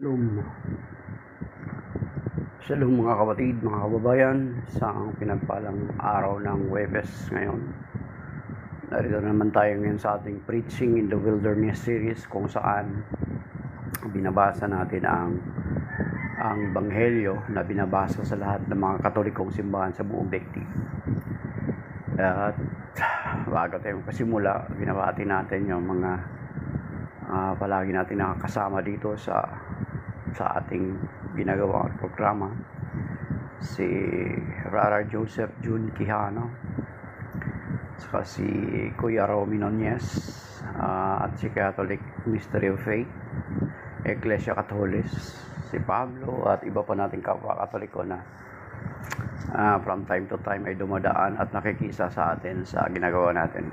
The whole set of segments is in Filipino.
Shalom. Shalom mga kapatid, mga kababayan, sa pinagpalang araw ng Huwebes ngayon. Narito naman tayo ngayon sa ating Preaching in the Wilderness series, kung saan binabasa natin ang Ebanghelyo na binabasa sa lahat ng mga Katolikong simbahan sa buong daigdig. At bago tayo magpasimula, binabati natin yung mga palagi natin nakakasama dito sa ating ginagawang programa, si Rara Joseph Jun Quijano, saka si Kuya Romy Nunez, at si Catholic Mystery of Faith, Iglesia Catholis, si Pablo, at iba pa nating kapwa Katoliko na from time to time ay dumadaan at nakikisa sa atin sa ginagawa natin.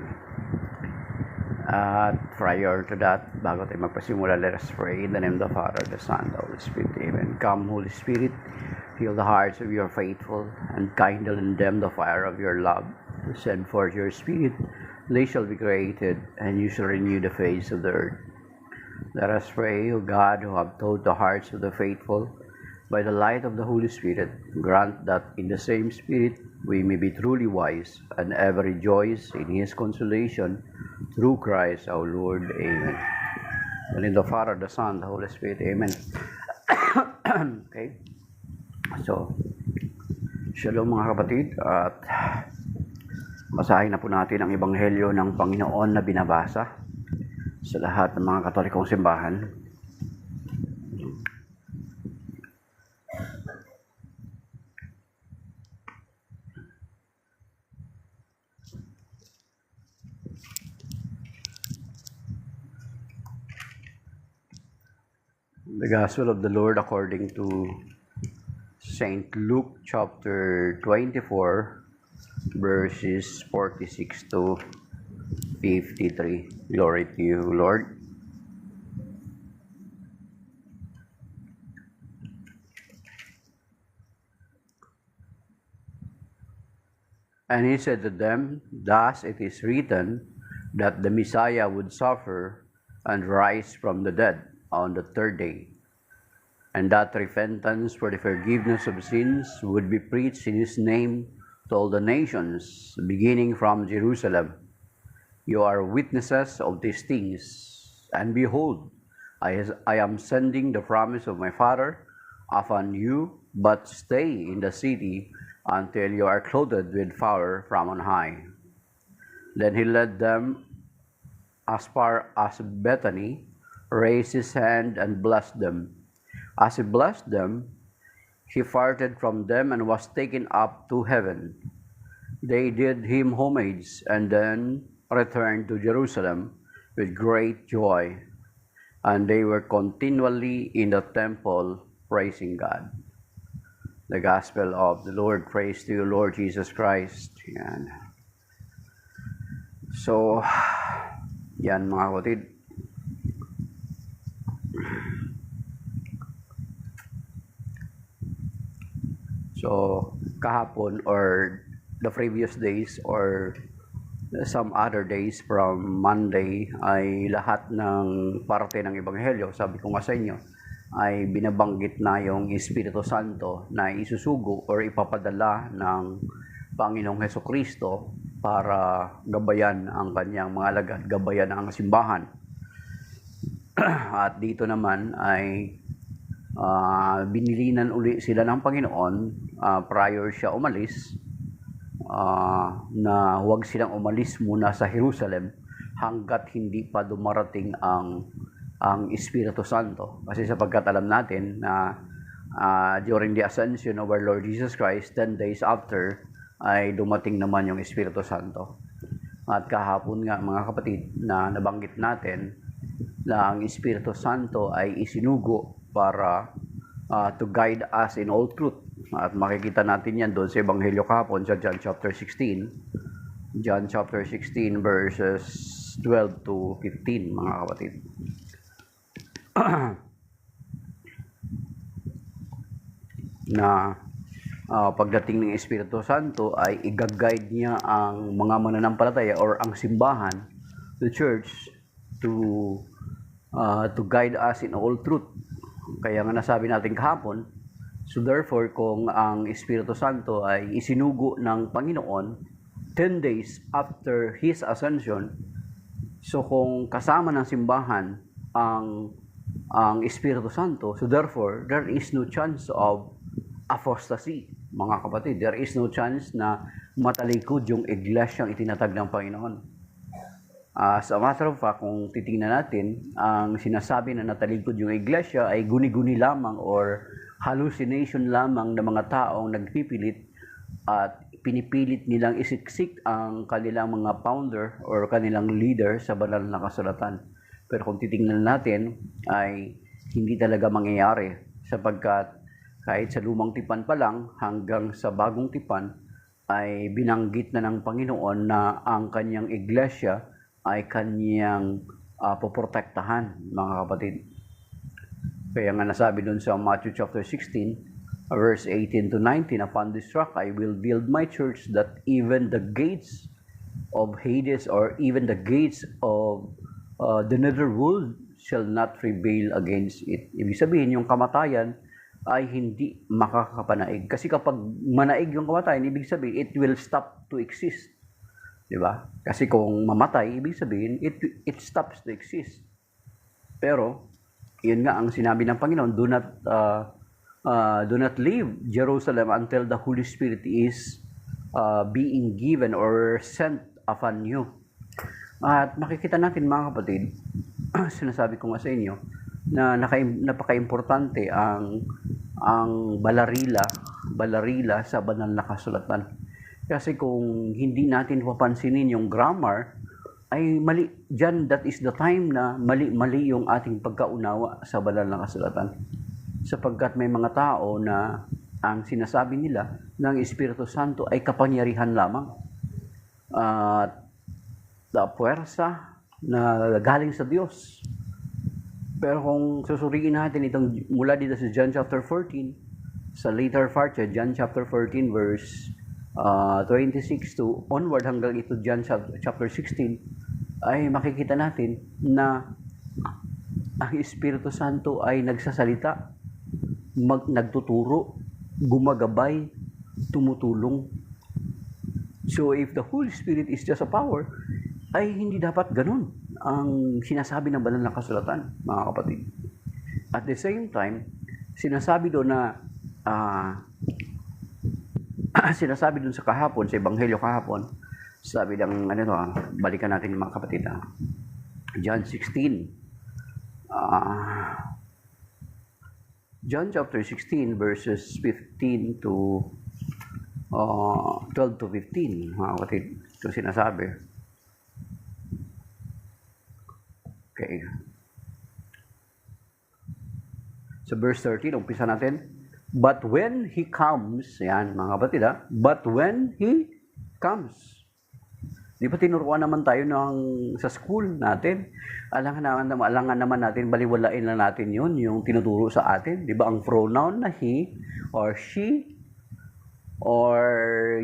At prior to that, bago tayo magpasimula, let us pray. In the name of the Father, the Son, the Holy Spirit. Amen. Come, Holy Spirit, fill the hearts of your faithful, and kindle in them the fire of your love. Send forth your Spirit, they shall be created, and you shall renew the face of the earth. Let us pray, O God, who have taught the hearts of the faithful, by the light of the Holy Spirit, grant that in the same Spirit we may be truly wise, and ever rejoice in His consolation, through Christ our Lord. Amen. And in the Father, the Son, the Holy Spirit. Amen. Okay. So, shalom mga kapatid. At basahin na po natin ang Ebanghelyo ng Panginoon na binabasa sa lahat ng mga Katolikong simbahan. The Gospel of the Lord according to St. Luke chapter 24, verses 46 to 53. Glory to you, Lord. And he said to them, "Thus it is written that the Messiah would suffer and rise from the dead on the third day, and that repentance for the forgiveness of sins would be preached in his name to all the nations, beginning from Jerusalem. You are witnesses of these things, and behold, I am sending the promise of my Father upon you, but stay in the city until you are clothed with power from on high." Then he led them as far as Bethany, raised his hand and blessed them. As he blessed them, he parted from them and was taken up to heaven. They did him homage and then returned to Jerusalem with great joy, and they were continually in the temple praising God. The Gospel of the Lord. Praise to you, Lord Jesus Christ. Yan. So, yan mga kapatid. So, kahapon or the previous days or some other days from Monday ay lahat ng parte ng Ebanghelyo, sabi ko nga sa inyo, ay binabanggit na yung Espiritu Santo na isusugo or ipapadala ng Panginoong Hesukristo para gabayan ang kanyang mga alagad, gabayan ang simbahan. At dito naman ay binilinan uli sila ng Panginoon prior siya umalis, na huwag silang umalis muna sa Jerusalem hanggat hindi pa dumarating ang Espiritu Santo. Kasi sapagkat alam natin na during the ascension of our Lord Jesus Christ, 10 days after, ay dumating naman yung Espiritu Santo. At kahapon nga mga kapatid na nabanggit natin na ang Espiritu Santo ay isinugo para to guide us in all truth. At makikita natin yan doon sa Ebanghelyo kahapon sa John chapter 16. John chapter 16 verses 12 to 15 mga kapatid. Na pagdating ng Espiritu Santo ay i-guide niya ang mga mananampalataya or ang simbahan, the church, to guide us in all truth. Kaya nga nasabi natin kahapon, so therefore, kung ang Espiritu Santo ay isinugo ng Panginoon 10 days after His ascension, so kung kasama ng simbahan ang Espiritu Santo, so therefore, there is no chance of apostasy, mga kapatid. There is no chance na matalikod yung iglesyang itinatag ng Panginoon. As a matter of fact, kung titingnan natin, ang sinasabi na natalikod yung iglesia ay guni-guni lamang or hallucination lamang ng mga taong nagpipilit at pinipilit nilang isiksik ang kanilang mga founder or kanilang leader sa banal na kasulatan. Pero kung titingnan natin, ay hindi talaga mangyayari sapagkat kahit sa lumang tipan pa lang hanggang sa bagong tipan ay binanggit na ng Panginoon na ang kanyang iglesia ay kanyang poprotektahan, mga kapatid. Kaya nga nasabi doon sa Matthew chapter 16, verse 18 to 19, upon this rock I will build my church, that even the gates of Hades or even the gates of the netherworld shall not prevail against it. Ibig sabihin, yung kamatayan ay hindi makakapanaig. Kasi kapag manaig yung kamatayan, ibig sabihin, it will stop to exist. Diba? Kasi kung mamatay, ibig sabihin, it stops to exist. Pero, yun nga ang sinabi ng Panginoon, do not leave Jerusalem until the Holy Spirit is being given or sent upon you. At makikita natin, mga kapatid, sinasabi ko nga sa inyo, na napaka-importante ang balarila sa banal na kasulatan. Kasi kung hindi natin papansinin yung grammar, ay mali. Diyan, that is the time na mali yung ating pagkaunawa sa banal na kasulatan. Sapagkat may mga tao na ang sinasabi nila ng Espiritu Santo ay kapangyarihan lamang. At puwersa na galing sa Diyos. Pero kung susuriin natin itong mula dito sa John chapter 14, sa later part, John chapter 14 verse 26 to onward hanggang ito John chapter 16, ay makikita natin na ang Espiritu Santo ay nagsasalita, nagtuturo, gumagabay, tumutulong. So if the Holy Spirit is just a power, ay hindi dapat ganun ang sinasabi ng banal na kasulatan, mga kapatid. At the same time, sinasabi doon na sinasabi doon sa kahapon, sa Ebanghelyo kahapon, sabi ng balikan natin mga kapatid, John 16. John chapter 16 verses 15 to 12 to 15, mga kapatid. Ito sinasabi. Okay. Sa verse 13, umpisa natin. But when He comes, yan mga kapatid but when He comes. Di ba tinuruan naman tayo sa school natin? Alangan naman natin, baliwalain lang natin yun, yung tinuturo sa atin. Di ba ang pronoun na he or she, or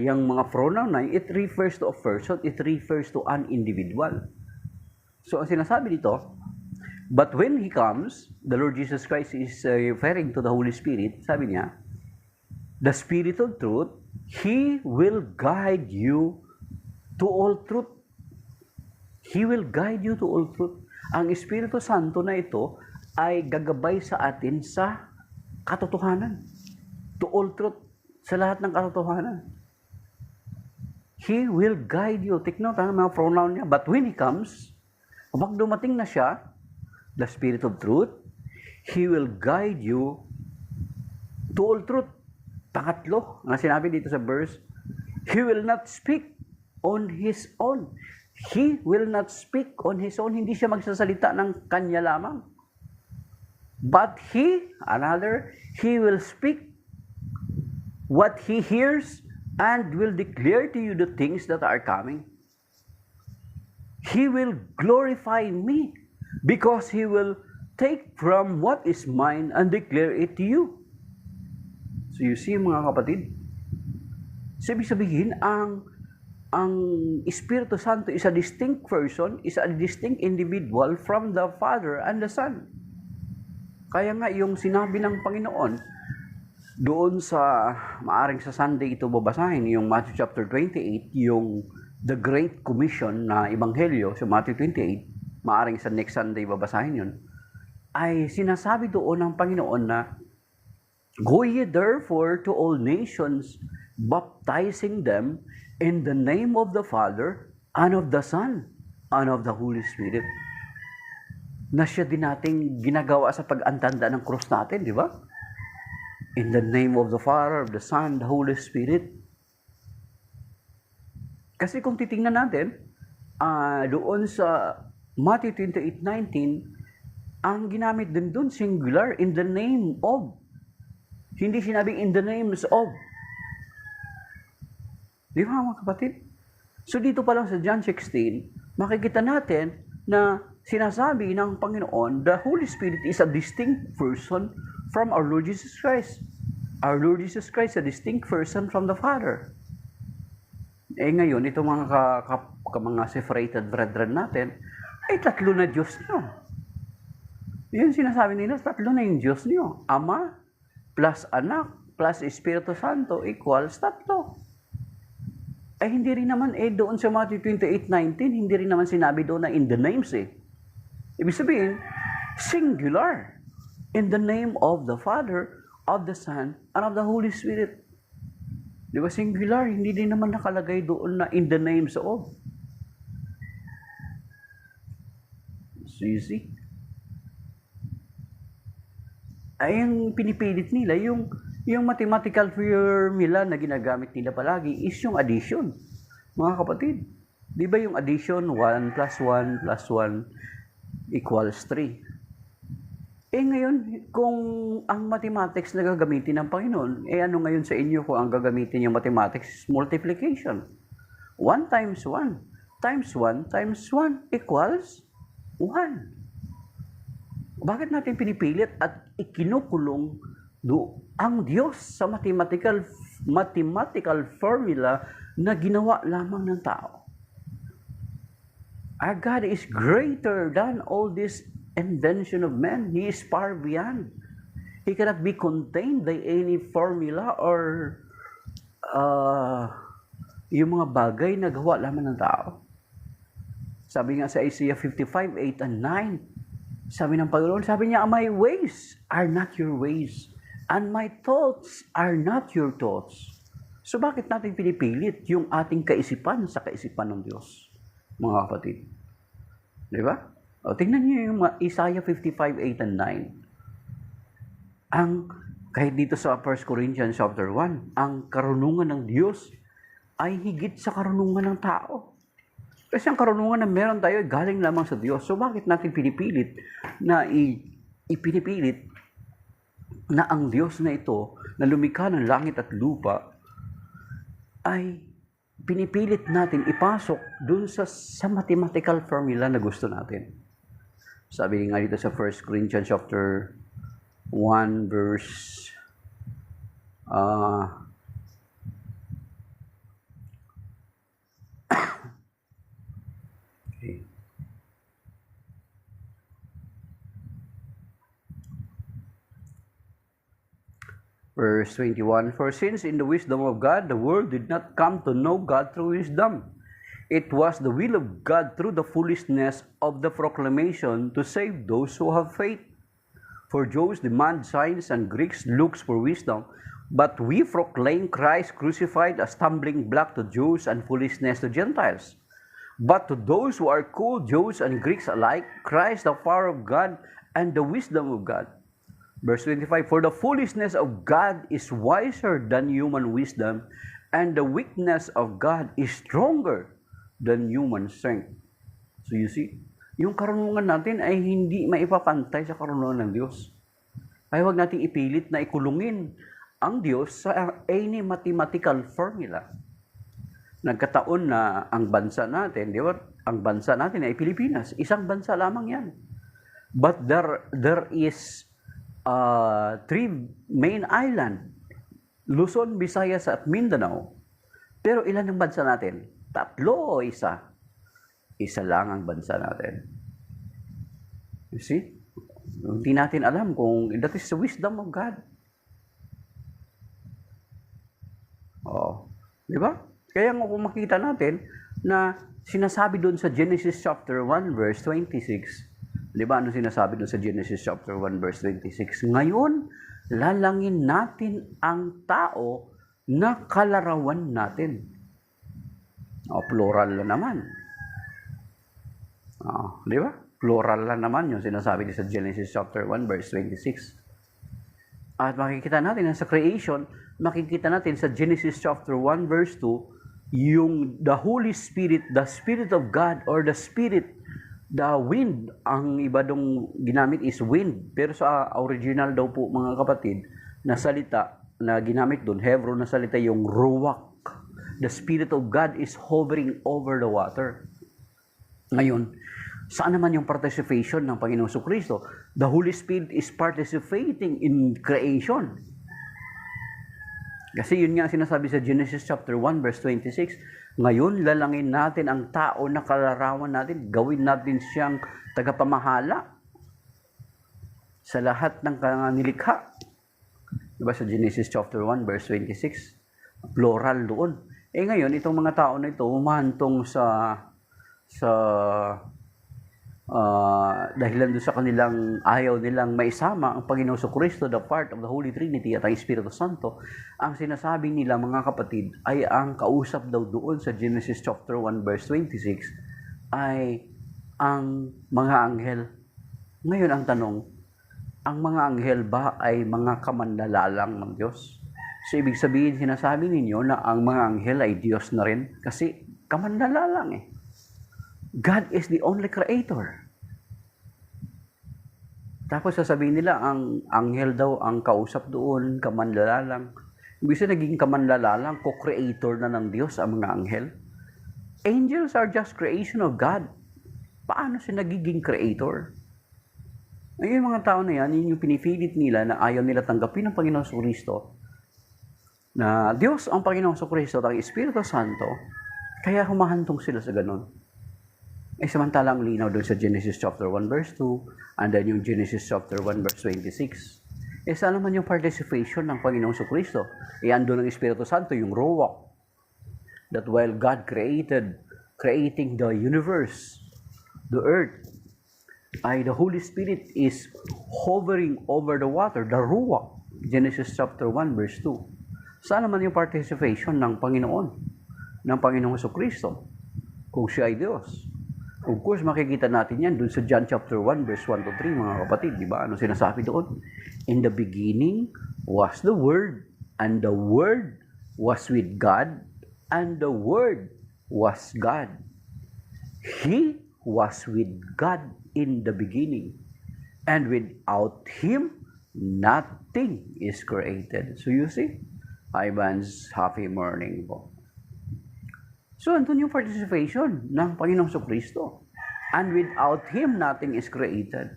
yung mga pronoun na it refers to a person, it refers to an individual. So ang sinasabi dito, but when He comes, the Lord Jesus Christ is referring to the Holy Spirit. Sabi niya, the Spirit of truth, He will guide you to all truth. He will guide you to all truth. Ang Espiritu Santo na ito ay gagabay sa atin sa katotohanan. To all truth. Sa lahat ng katotohanan. He will guide you. Take note, mga pronoun niya. But when He comes, kapag dumating na siya, the Spirit of truth, He will guide you to all truth. Pangatlo, ang sinabi dito sa verse, He will not speak on His own. He will not speak on His own. Hindi siya magsasalita ng kanya lamang. But He will speak what He hears and will declare to you the things that are coming. He will glorify me because He will take from what is mine and declare it to you. So you see, mga kapatid, ibig sabihin, ang Espiritu Santo is a distinct person, is a distinct individual from the Father and the Son. Kaya nga yung sinabi ng Panginoon, doon sa, maaring sa Sunday ito babasahin, yung Matthew chapter 28, yung The Great Commission na Ebanghelyo sa Matthew 28, maaring sa next Sunday babasahin yun, ay sinasabi doon ng Panginoon na, "Go ye therefore to all nations, baptizing them in the name of the Father, and of the Son, and of the Holy Spirit." Na siya din nating ginagawa sa pag-antanda ng cross natin, di ba? In the name of the Father, of the Son, the Holy Spirit. Kasi kung titingnan natin, doon sa Matthew 28:19, ang ginamit din doon, singular, in the name of. Hindi sinabing in the names of. Di ba mga kapatid? So dito pa lang sa John 16, makikita natin na sinasabi ng Panginoon, the Holy Spirit is a distinct person from our Lord Jesus Christ. Our Lord Jesus Christ is a distinct person from the Father. Ngayon, itong mga separated brethren natin, ay tatlo na Diyos niyo. Yun sinasabi nila, tatlo na yung Diyos niyo. Ama, plus Anak, plus Espiritu Santo, equals tatlo. Ay hindi rin naman, doon sa Matthew 28:19, hindi rin naman sinabi doon na in the names Ibig sabihin, singular. In the name of the Father, of the Son, and of the Holy Spirit. Di ba singular? Hindi din naman nakalagay doon na in the names of. So you see? Ay, yung pinipilit nila, yung mathematical formula na ginagamit nila palagi is yung addition. Mga kapatid, di ba yung addition, 1 plus 1 plus 1 equals 3? Ngayon, kung ang mathematics na gagamitin ng Panginoon, ano ngayon sa inyo kung ang gagamitin yung mathematics is multiplication? 1 times 1 times 1 times 1 equals 1. Bakit natin pinipilit at ikinukulong ang Diyos sa mathematical formula na ginawa lamang ng tao? Our God is greater than all this invention of man. He is far beyond. He cannot be contained by any formula or yung mga bagay na gawa lamang ng tao. Sabi nga sa Isaiah 55:8 and 9, sabi ng Panginoon, sabi niya, "My ways are not your ways, and my thoughts are not your thoughts." So bakit natin pinipilit yung ating kaisipan sa kaisipan ng Diyos, mga kapatid? Di ba? O, tingnan niyo yung Isaiah 55:8 and 9. Kahit dito sa 1 Corinthians chapter 1, ang karunungan ng Diyos ay higit sa karunungan ng tao. Kasi ang karunungan na meron tayo ay galing lamang sa Diyos. So bakit natin pinipilit na ipinipilit na ang Diyos na ito, na lumikha ng langit at lupa, ay pinipilit natin ipasok dun sa mathematical formula na gusto natin? Sabi nga dito sa 1 Corinthians chapter 1 verse okay. Verse 21, "For since in the wisdom of God, the world did not come to know God through wisdom, it was the will of God through the foolishness of the proclamation to save those who have faith. For Jews demand signs and Greeks looks for wisdom, but we proclaim Christ crucified, a stumbling block to Jews and foolishness to Gentiles. But to those who are called, Jews and Greeks alike, Christ the power of God and the wisdom of God." Verse 25, "For the foolishness of God is wiser than human wisdom, and the weakness of God is stronger than human strength." So you see, yung karunungan natin ay hindi maipapantay sa karunungan ng Diyos. Ay huwag nating ipilit na ikulungin ang Diyos sa any mathematical formula. Nagkataon na ang bansa natin, di ba? Ang bansa natin ay Pilipinas. Isang bansa lamang yan. But there is 3 main island, Luzon, Visayas at Mindanao. Pero ilan ang bansa natin? 3 o 1? Isa lang ang bansa natin. You see? Hindi natin alam kung that is the wisdom of God. Oo. Di ba? Kaya kung makita natin na sinasabi doon sa Genesis chapter 1 verse 26, di ba ano sinasabi doon sa Genesis chapter 1 verse 26? Ngayon, lalangin natin ang tao na kalarawan natin. O, plural na naman. Di ba? Plural lang naman yung sinasabi sa Genesis chapter 1 verse 26. At makikita natin sa creation, makikita natin sa Genesis chapter 1 verse 2, yung the Holy Spirit, the Spirit of God or the Spirit, the wind, ang iba dong ginamit is wind. Pero sa original daw po mga kapatid, na salita na ginamit doon, Hebrew na salita yung ruach. The Spirit of God is hovering over the water. Ngayon, saan naman yung participation ng Panginoong Kristo? The Holy Spirit is participating in creation. Kasi yun nga sinasabi sa Genesis chapter 1 verse 26, ngayon lalangin natin ang tao na kalarawan natin, gawin natin siyang tagapamahala sa lahat ng nilikha. Diba sa Genesis chapter 1 verse 26, plural doon. Ngayon, itong mga tao na ito, humahantong dahilan doon sa kanilang ayaw nilang maisama ang Panginoong Kristo, the part of the Holy Trinity at ang Espiritu Santo. Ang sinasabi nila mga kapatid ay ang kausap daw doon sa Genesis chapter 1 verse 26 ay ang mga anghel. Ngayon ang tanong, ang mga anghel ba ay mga kamanlalalang ng Diyos? So ibig sabihin sinasabi ninyo na ang mga anghel ay Diyos na rin kasi kamanlalalang eh. God is the only creator. Tapos sasabihin nila, ang anghel daw ang kausap doon, kamanlalalang. Ibig sabihin naging kamanlalalang, co-creator na ng Diyos ang mga anghel. Angels are just creation of God. Paano siya nagiging creator? Ngayon yung mga tao na yan, yun yung pinipilit nila na ayaw nila tanggapin ng Panginoong Kristo, na Diyos ang Panginoong Kristo at ang Espiritu Santo, kaya humahantong sila sa ganun. Samantalang linaw doon sa Genesis chapter 1 verse 2 and then yung Genesis chapter 1 verse 26. Saan naman yung participation ng Panginoong Kristo? Andun ang Espiritu Santo, yung Ruach. That while God creating the universe, the earth, the Holy Spirit is hovering over the water, the Ruach. Genesis chapter 1 verse 2. Saan naman yung participation ng Panginoong Kristo? Kung siya ay Diyos. Of course, makikita natin yan dun sa John chapter 1, verse 1 to 3, mga kapatid. Di ba? Ano sinasabi doon? In the beginning was the Word, and the Word was with God, and the Word was God. He was with God in the beginning, and without Him, nothing is created. So you see, Ivan's happy morning po. So, andun yung participation ng Panginoong Kristo. And without Him, nothing is created.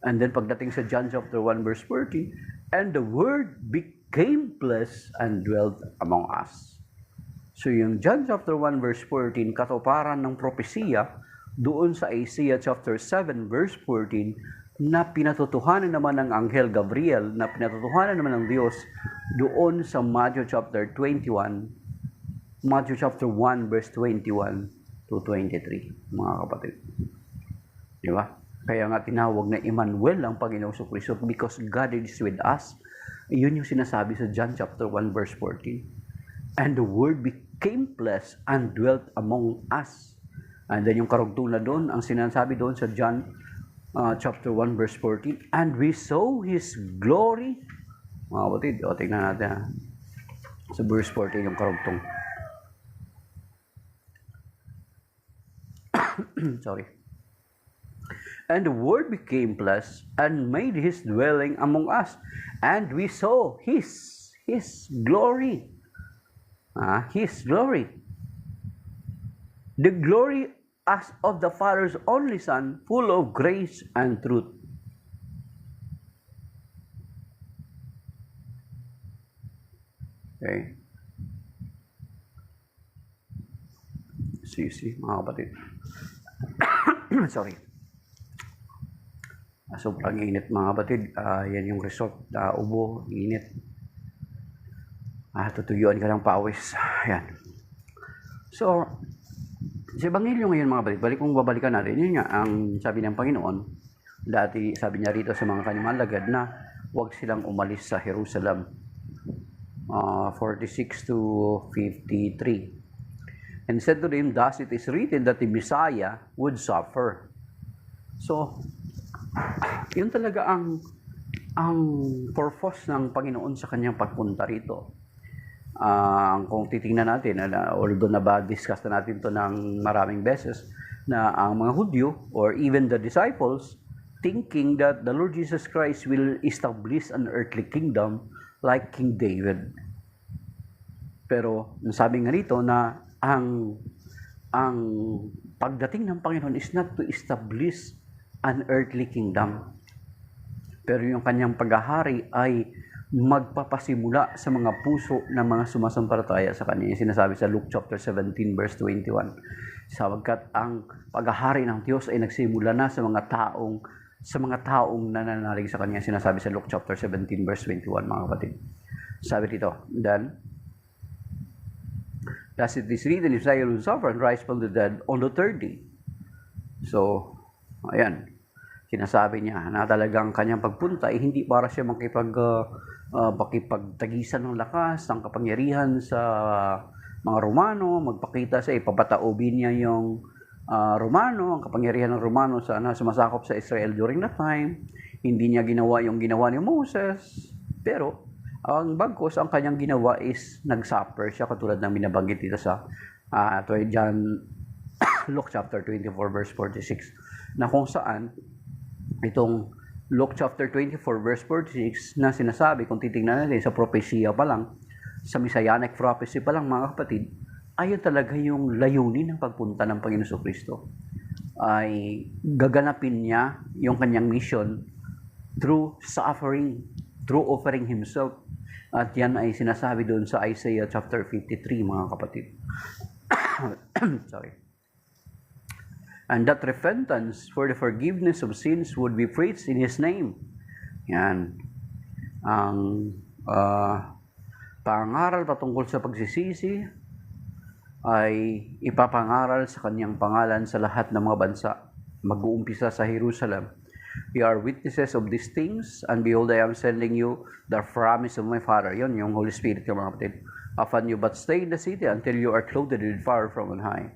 And then, pagdating sa John chapter 1, verse 14, and the Word became flesh and dwelt among us. So, yung John chapter 1, verse 14, katuparan ng propesiya doon sa Isaiah chapter 7, verse 14, na pinatutuhanan naman ng Anghel Gabriel, na pinatutuhanan naman ng Diyos doon sa Matthew chapter 21, Matthew chapter 1 verse 21 to 23, mga kapatid. Di ba? Kaya nga tinawag na Emmanuel ang Panginoong Kristo because God is with us. Yun yung sinasabi sa John chapter 1 verse 14. And the Word became flesh and dwelt among us. And then yung karugtong doon, ang sinasabi doon sa John chapter 1 verse 14, and we saw His glory. Mga kapatid, tingnan natin sa verse 14 yung karugtong. Sorry. And the Word became flesh and made His dwelling among us, and we saw His glory. His glory. The glory as of the Father's only Son, full of grace and truth. Okay. See, mga kapatid. Sorry. Sobrang init mga kapatid. Yan yung result. Ubo, init. Tutuyuan ka ng pawis. Yan. So, sa Ebanghelyo ngayon mga kapatid, kung babalikan natin, yun nga, ang sabi ng Panginoon, dati sabi niya rito sa mga kanyang alagad na huwag silang umalis sa Jerusalem. 46 to 53. And said to them, thus it is written that the Messiah would suffer. So, yun talaga ang purpose ng Panginoon sa kanyang pagpunta rito. Kung titingnan natin, although discuss na natin to ng maraming beses, na ang mga Hudyo or even the disciples thinking that the Lord Jesus Christ will establish an earthly kingdom like King David. Pero sabi nga rito na ang pagdating ng Panginoon is not to establish an earthly kingdom. Pero yung kanyang paghahari ay magpapasimula sa mga puso ng mga sumasampalataya sa kanya. Yung sinasabi sa Luke chapter 17 verse 21. Sapagkat ang paghahari ng Diyos ay nagsimula na sa mga taong nananalig sa kanya. Sinasabi sa Luke chapter 17 verse 21 mga kapatid. Sabi dito, then thus it is written, if Messiah will suffer and rise from the dead on the third day. So, ayan. Sinasabi niya na talagang kanyang pagpunta ay hindi para siya makipagtagisan ng lakas, ng kapangyarihan sa mga Romano, magpakita sa ipapataobin niya yung Romano, ang kapangyarihan ng Romano sa sumasakop sa Israel during that time. Hindi niya ginawa yung ginawa ni Moses, pero ang bagkos, ang kanyang ginawa is nag-suffer siya katulad ng binabanggit dito sa Luke chapter 24 verse 46 na kung saan itong Luke chapter 24 verse 46 na sinasabi, kung titingnan natin sa propesya pa lang, sa Messianic prophecy pa lang mga kapatid, ayun talaga yung layunin ng pagpunta ng Panginoon Kristo. Ay gaganapin niya yung kanyang mission through suffering, through offering Himself. At yan ay sinasabi doon sa Isaiah chapter 53 mga kapatid. Sorry. And that repentance for the forgiveness of sins would be preached in His name. Yan. Ang pangaral patungkol sa pagsisisi ay ipapangaral sa kanyang pangalan sa lahat ng mga bansa. Mag-uumpisa sa Jerusalem. We are witnesses of these things, and behold, I am sending you the promise of my Father. Yun, yung Holy Spirit, yung mga kapatid. Upon you, but stay in the city until you are clothed with fire from on high.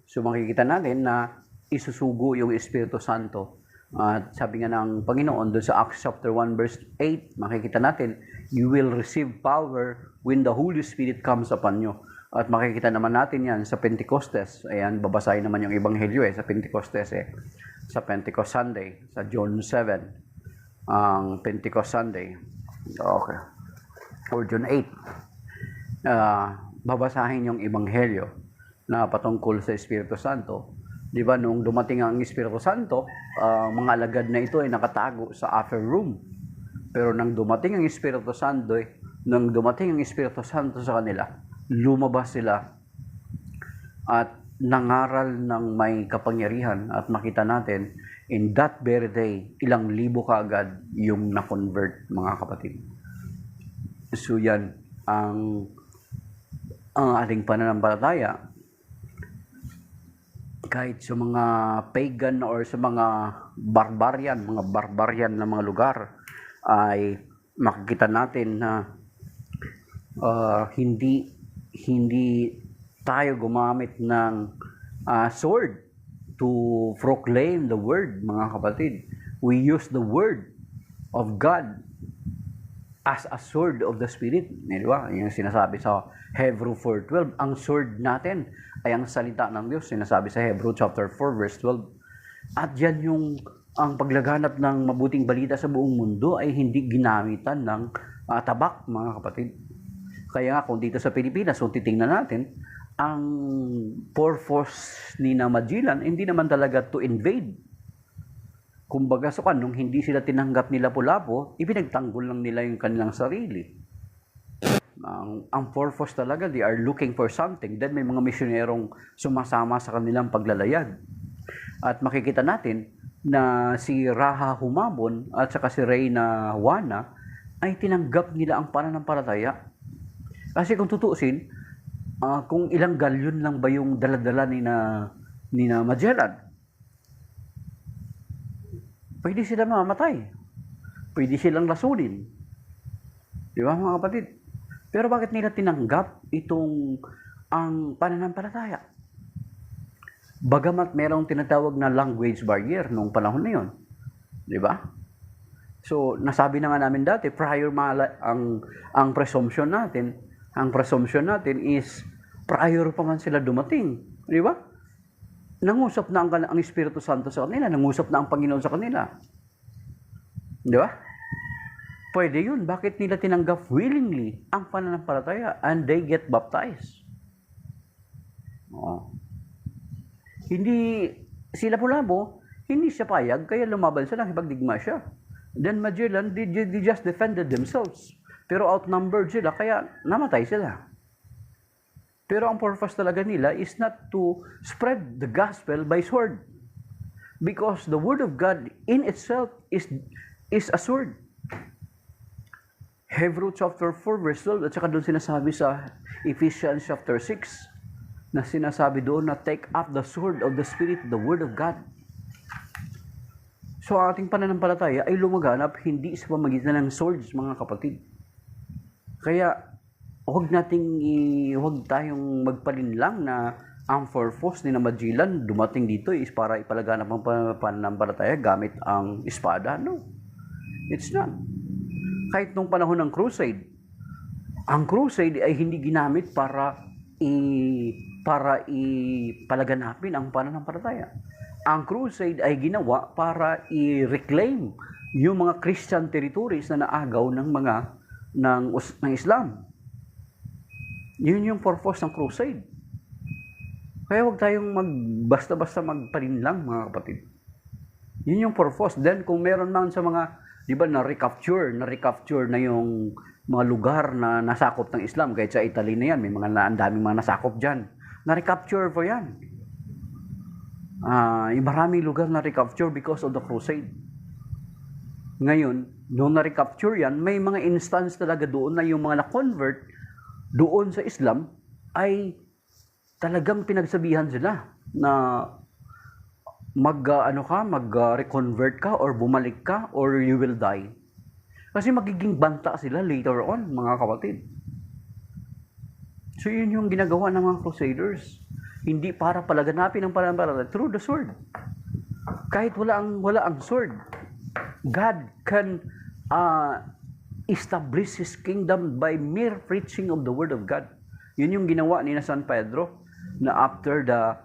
So makikita natin na isusugo yung Espiritu Santo. At sabi nga ng Panginoon doon sa Acts chapter 1 verse 8, makikita natin, you will receive power when the Holy Spirit comes upon you. At makikita naman natin yan sa Pentecostes. Ayan, babasahin naman yung Ebanghelyo sa Pentecostes sa Pentecost Sunday, sa John 7, ang Pentecost Sunday. Okay. Or John 8. Babasahin yung Ebanghelyo na patungkol sa Espiritu Santo. Di ba, nung dumating ang Espiritu Santo, mga alagad na ito ay nakatago sa upper room. Pero nang dumating ang Espiritu Santo, sa kanila, lumabas sila at nangaral ng may kapangyarihan. At makita natin, in that very day, ilang libo kaagad yung na-convert, mga kapatid. So yan, ang ating pananampalataya, kahit sa mga pagan or sa mga barbarian na mga lugar, ay makikita natin na hindi tayo gumamit ng sword to proclaim the word, mga kapatid. We use the word of God as a sword of the Spirit. Di ba? Yung sinasabi sa Hebrew 4:12, ang sword natin ay ang salita ng Diyos. Sinasabi sa Hebrew chapter 4 verse 12. At yan ang paglaganap ng mabuting balita sa buong mundo ay hindi ginamitan ng tabak, mga kapatid. Kaya nga kung dito sa Pilipinas, kung titingnan natin, ang purpose ni Magellan hindi naman talaga to invade. Kumbaga nung hindi sila tinanggap ni Lapu-Lapu, ipinagtanggol lang nila yung kanilang sarili. Ang purpose talaga, they are looking for something. Then may mga misyonerong sumasama sa kanilang paglalayag. At makikita natin na si Raha Humabon at saka si Reyna Juana ay tinanggap nila ang pananampalataya. Kasi kung tutuusin, kung ilang galyon lang ba yung daladala ni na Magellan, pwede sila mamatay. Pwede silang lasunin. Di ba mga kapatid? Pero bakit nila tinanggap ang pananampalataya? Bagamat merong tinatawag na language barrier noong panahon na yon. Di ba? So, nasabi na nga namin dati, prior ang presumption natin is prior pa man sila dumating. Di ba? Nangusap na ang Espiritu Santo sa kanila, nangusap na ang Panginoon sa kanila. Di ba? Pwede yun. Bakit nila tinanggap willingly ang pananampalataya and they get baptized? Hindi, sila Lapu-Lapu, hindi siya payag, kaya lumaban sila, nakipagdigma siya. Then Magellan, they just defended themselves. Pero outnumbered sila, kaya namatay sila. Pero ang purpose talaga nila is not to spread the gospel by sword. Because the word of God in itself is a sword. Hebrews chapter 4 verse 12 at saka doon sinasabi sa Ephesians chapter 6 na sinasabi doon na take up the sword of the Spirit, the word of God. So ating pananampalataya ay lumaganap hindi sa pamamagitan ng swords, mga kapatid. Kaya huwag tayong magpalinlang na ang purpose ni Magellan dumating dito is para ipalaganap ang pananampalataya gamit ang espada. No, it's not. Kahit nung panahon ng crusade, ang crusade ay hindi ginamit para ipalaganapin ang pananampalataya. Ang crusade ay ginawa para i-reclaim yung mga Christian territories na naagaw ng Islam. Yun yung purpose ng crusade. Kaya huwag tayong basta-basta magpalinlang, mga kapatid. Yun yung purpose. Then kung meron man sa mga, di ba, na-recapture na yung mga lugar na nasakop ng Islam. Kahit sa Italy na yan, may ang daming mga nasakop dyan. Na-recapture po yan. Yung maraming lugar na-recapture because of the crusade. Ngayon, nung na-recapture yan, may mga instance talaga doon na yung mga na-convert doon sa Islam ay talagang pinagsabihan sila na mag-reconvert ka or bumalik ka or you will die. Kasi magiging banta sila later on, mga kapatid. So yun yung ginagawa ng mga crusaders. Hindi para palaganapin ang pananampalataya through the sword. Kahit wala ang sword, God can establish His kingdom by mere preaching of the Word of God. Yun yung ginawa ni San Pedro na after the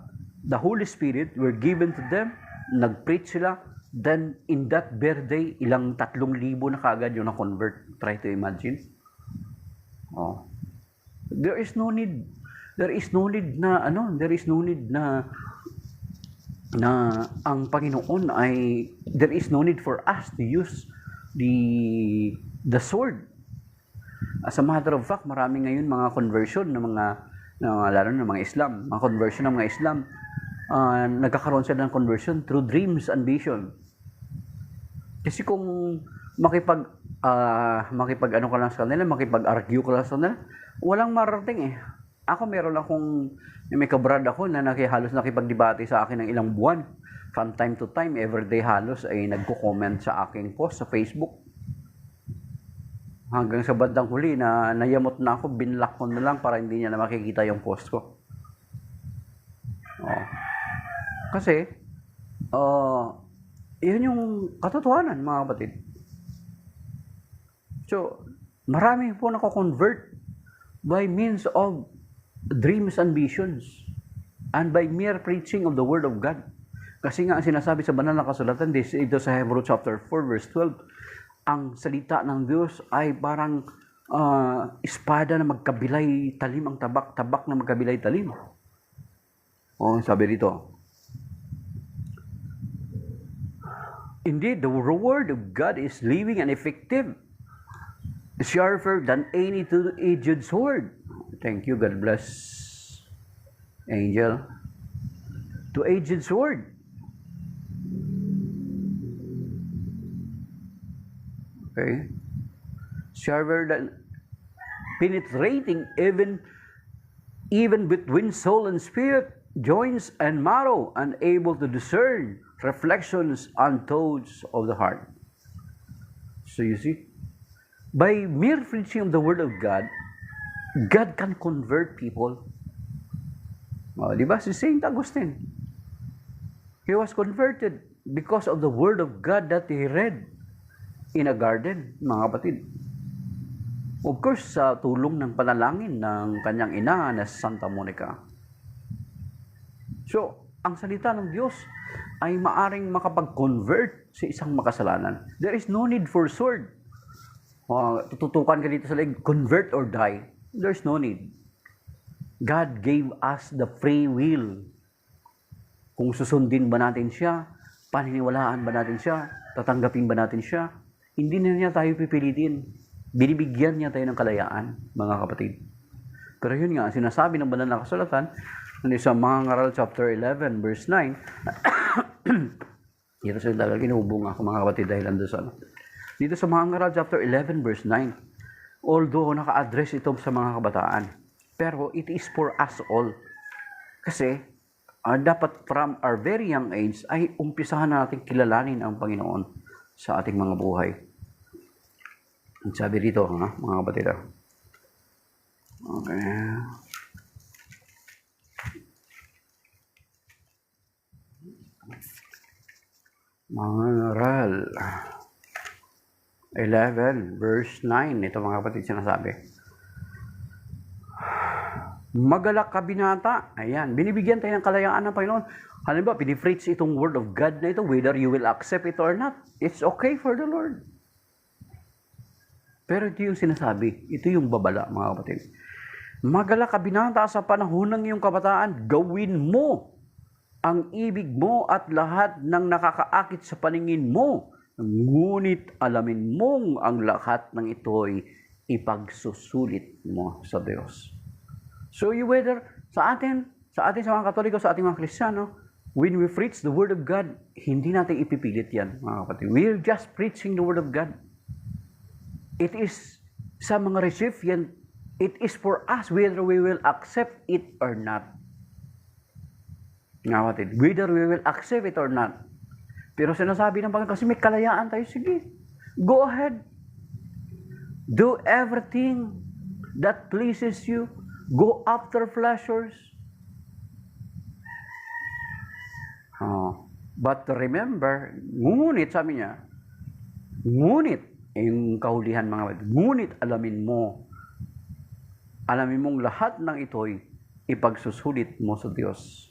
Holy Spirit were given to them, nag-preach sila, then in that very day, ilang 3,000 na kaagad yung na-convert. Try to imagine. There is no need na ang Panginoon ay, there is no need for us to use the sword. As a matter of fact, marami ngayon mga conversion lalo na mga Islam, mga conversion ng mga Islam, nagkakaroon sila ng conversion through dreams and vision. Kasi kung makipag-argue ka lang sa kanila, walang marating eh. Ako may kabrad ako na halos nakipagdebate sa akin ng ilang buwan. From time to time, everyday halos ay nagko-comment sa aking post sa Facebook. Hanggang sa bandang huli na nayamot na ako, binlock ko na lang para hindi niya na makikita yung post ko. Kasi, yun yung katotohanan, mga kapatid. So, marami po nako-convert by means of dreams and visions and by mere preaching of the Word of God. Kasi nga, ang sinasabi sa banal na kasulatan, dito sa Hebrews chapter 4, verse 12, ang salita ng Diyos ay parang espada na magkabilay talim, ang tabak na magkabilay talim. Sabi dito, indeed, the word of God is living and effective. sharper than any two-edged sword. Thank you, God bless, Angel. Two-edged sword. Okay? Sharper than, penetrating even between soul and spirit, joints and marrow, and able to discern reflections and thoughts of the heart. So you see, by mere preaching of the Word of God, God can convert people. Di ba? Si Saint Augustine, he was converted because of the Word of God that he read in a garden, mga kapatid. Of course, sa tulong ng panalangin ng kanyang ina na Santa Monica. So, ang salita ng Diyos ay maaring makapag-convert sa isang makasalanan. There is no need for sword. Tututukan ka dito sa leg, convert or die. There's no need. God gave us the free will. Kung susundin ba natin siya, paniniwalaan ba natin siya, tatanggapin ba natin siya, hindi na niya tayo pipilitin. Binibigyan niya tayo ng kalayaan, mga kapatid. Pero yun nga, sinasabi ng banal na kasulatan, sa mga ngaral chapter 11, verse 9, dito sa talaga, kinubong ako mga kapatid dahil ando sa dito sa mga ngaral chapter 11, verse 9, although naka-address ito sa mga kabataan, pero it is for us all. Kasi, dapat from our very young age, ay umpisahan natin kilalanin ang Panginoon sa ating mga buhay. Sabi dito, mga kapatid. Okay. Mga ngaral 11, verse 9. Ito mga kapatid sinasabi. Magalak ka binata. Ayan, binibigyan tayo ng kalayaan ng Panginoon. Halimbawa, pinifreach itong word of God na ito, whether you will accept it or not. It's okay for the Lord. Pero ito yung sinasabi, ito yung babala, mga kapatid. Magalak ka binata sa panahon ng iyong kabataan, gawin mo ang ibig mo at lahat ng nakakaakit sa paningin mo. Ngunit alamin mong ang lahat ng ito'y ipagsusulit mo sa Diyos. So you whether sa atin sa mga Katoliko, sa ating mga Kristiyano, when we preach the Word of God, hindi natin ipipilit yan, mga kapatid. We're just preaching the Word of God. It is sa mga recipient, it is for us whether we will accept it or not. Nga kapatid, whether we will accept it or not. Pero sinasabi ng Panginoon, kasi may kalayaan tayo, sige, go ahead. Do everything that pleases you. Go after pleasures. But remember, ngunit, sabi niya, ngunit, yung kahulihan mga kapatid, ngunit alamin mong lahat ng ito'y ipagsusulit mo sa Diyos.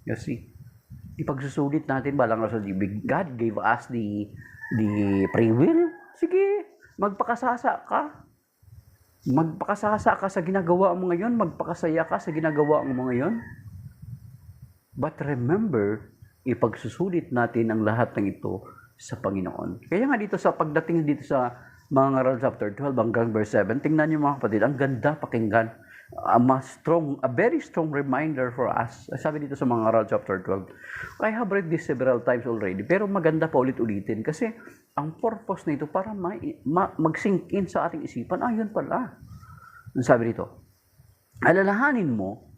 You see, ipagsusulit natin ba lang sa ibig? God gave us the free will. Sige, magpakasasa ka. Magpakasasa ka sa ginagawa mo ngayon. Magpakasaya ka sa ginagawa mo ngayon. But remember, ipagsusulit natin ang lahat ng ito sa Panginoon. Kaya nga dito sa pagdating dito sa mga ngaral chapter 12 hanggang verse 7, tingnan niyo mga kapatid, ang ganda pakinggan. A very strong reminder for us. Sabi dito sa mga ngaral chapter 12, I have read this several times already, pero maganda pa ulit-ulitin kasi ang purpose na ito para mag-sink in sa ating isipan, yun pala. Sabi dito, alalahanin mo,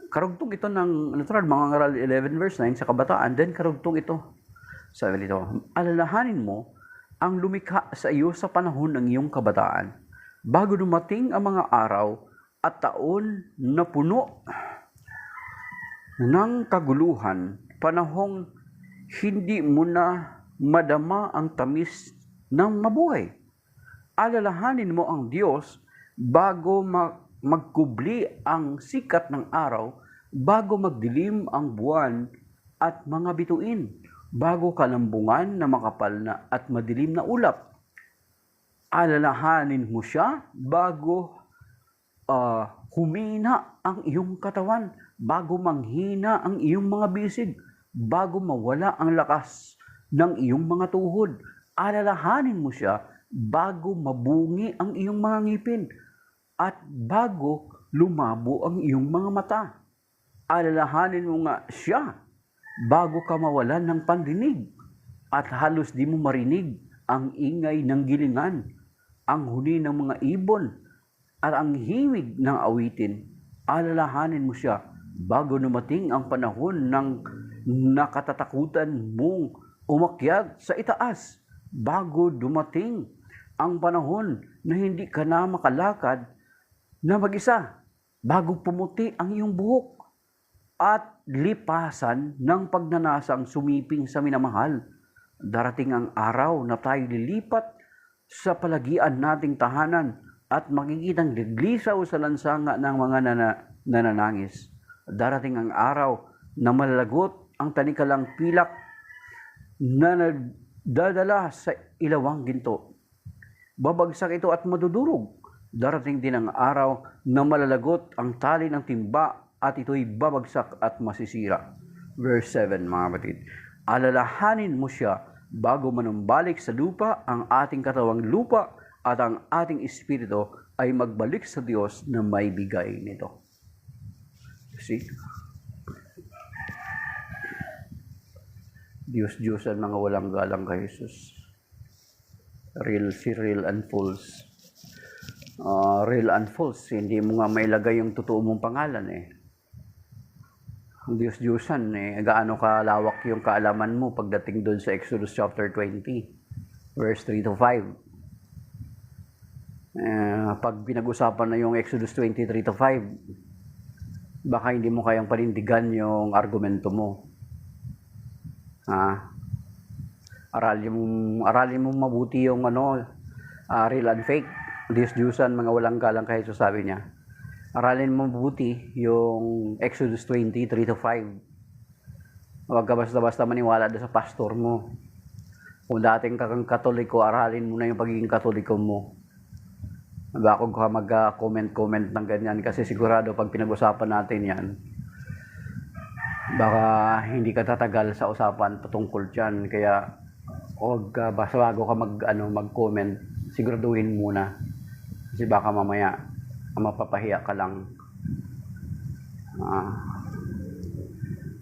karugtong ito ng natural, mga ngaral 11 verse 9 sa kabataan, then karugtong ito. Sabi dito, alalahanin mo ang lumikha sa iyo sa panahon ng iyong kabataan, bago dumating ang mga araw at taon na puno ng kaguluhan, panahong hindi mo na madama ang tamis ng mabuhay. Alalahanin mo ang Diyos bago magkubli ang sikat ng araw, bago magdilim ang buwan at mga bituin, bago kalambungan na makapal na at madilim na ulap. Alalahanin mo siya bago humina ang iyong katawan, bago manghina ang iyong mga bisig, bago mawala ang lakas ng iyong mga tuhod. Alalahanin mo siya bago mabungi ang iyong mga ngipin at bago lumabo ang iyong mga mata. Alalahanin mo nga siya bago ka mawalan ng pandinig at halos di mo marinig ang ingay ng gilingan, ang huni ng mga ibon at ang himig ng awitin. Alalahanin mo siya bago dumating ang panahon ng nakatatakutan mong umakyat sa itaas, bago dumating ang panahon na hindi ka na makalakad na mag-isa, bago pumuti ang iyong buhok at lipasan ng pagnanasang sumiping sa minamahal. Darating ang araw na tayo lilipat sa palagian nating tahanan at makikitang liglisaw sa lansanga ng mga nananangis. Darating ang araw na malalagot ang tanikalang pilak na nagdadala sa ilawang ginto. Babagsak ito at madudurog. Darating din ang araw na malalagot ang tali ng timba at ito'y babagsak at masisira. Verse 7, mga kapatid. Alalahanin mo siya bago manumbalik sa lupa ang ating katawang lupa at ang ating espiritu ay magbalik sa Diyos na may bigay nito. See? Diyos-Diyosan mga walang galang kay Jesus. Real and false. Real and false. Hindi mo nga mailagay yung totoo mong pangalan eh. Diyos-Diyosan eh. Gaano kalawak yung kaalaman mo pagdating doon sa Exodus chapter 20, verse 3 to 5. Pag pinag-usapan na yung Exodus 23 to 5, baka hindi mo kayang panindigan yung argumento mo. Aralin mo mabuti yung real and fake. Diyos-Diyosan, mga walang galang kay Jesus, sabi niya. Aralin mo mabuti yung Exodus 23 to 5. Huwag ka basta-basta maniwala sa pastor mo. Kung dating kang Katoliko, aralin mo na yung pagiging Katoliko mo. Bago ka mag-comment ng ganyan, kasi sigurado pag pinag-usapan natin yan, baka hindi ka tatagal sa usapan patungkol dyan. Kaya huwag ka, basta bago ka mag-comment, siguraduhin muna. Kasi baka mamaya mapapahiya ka lang.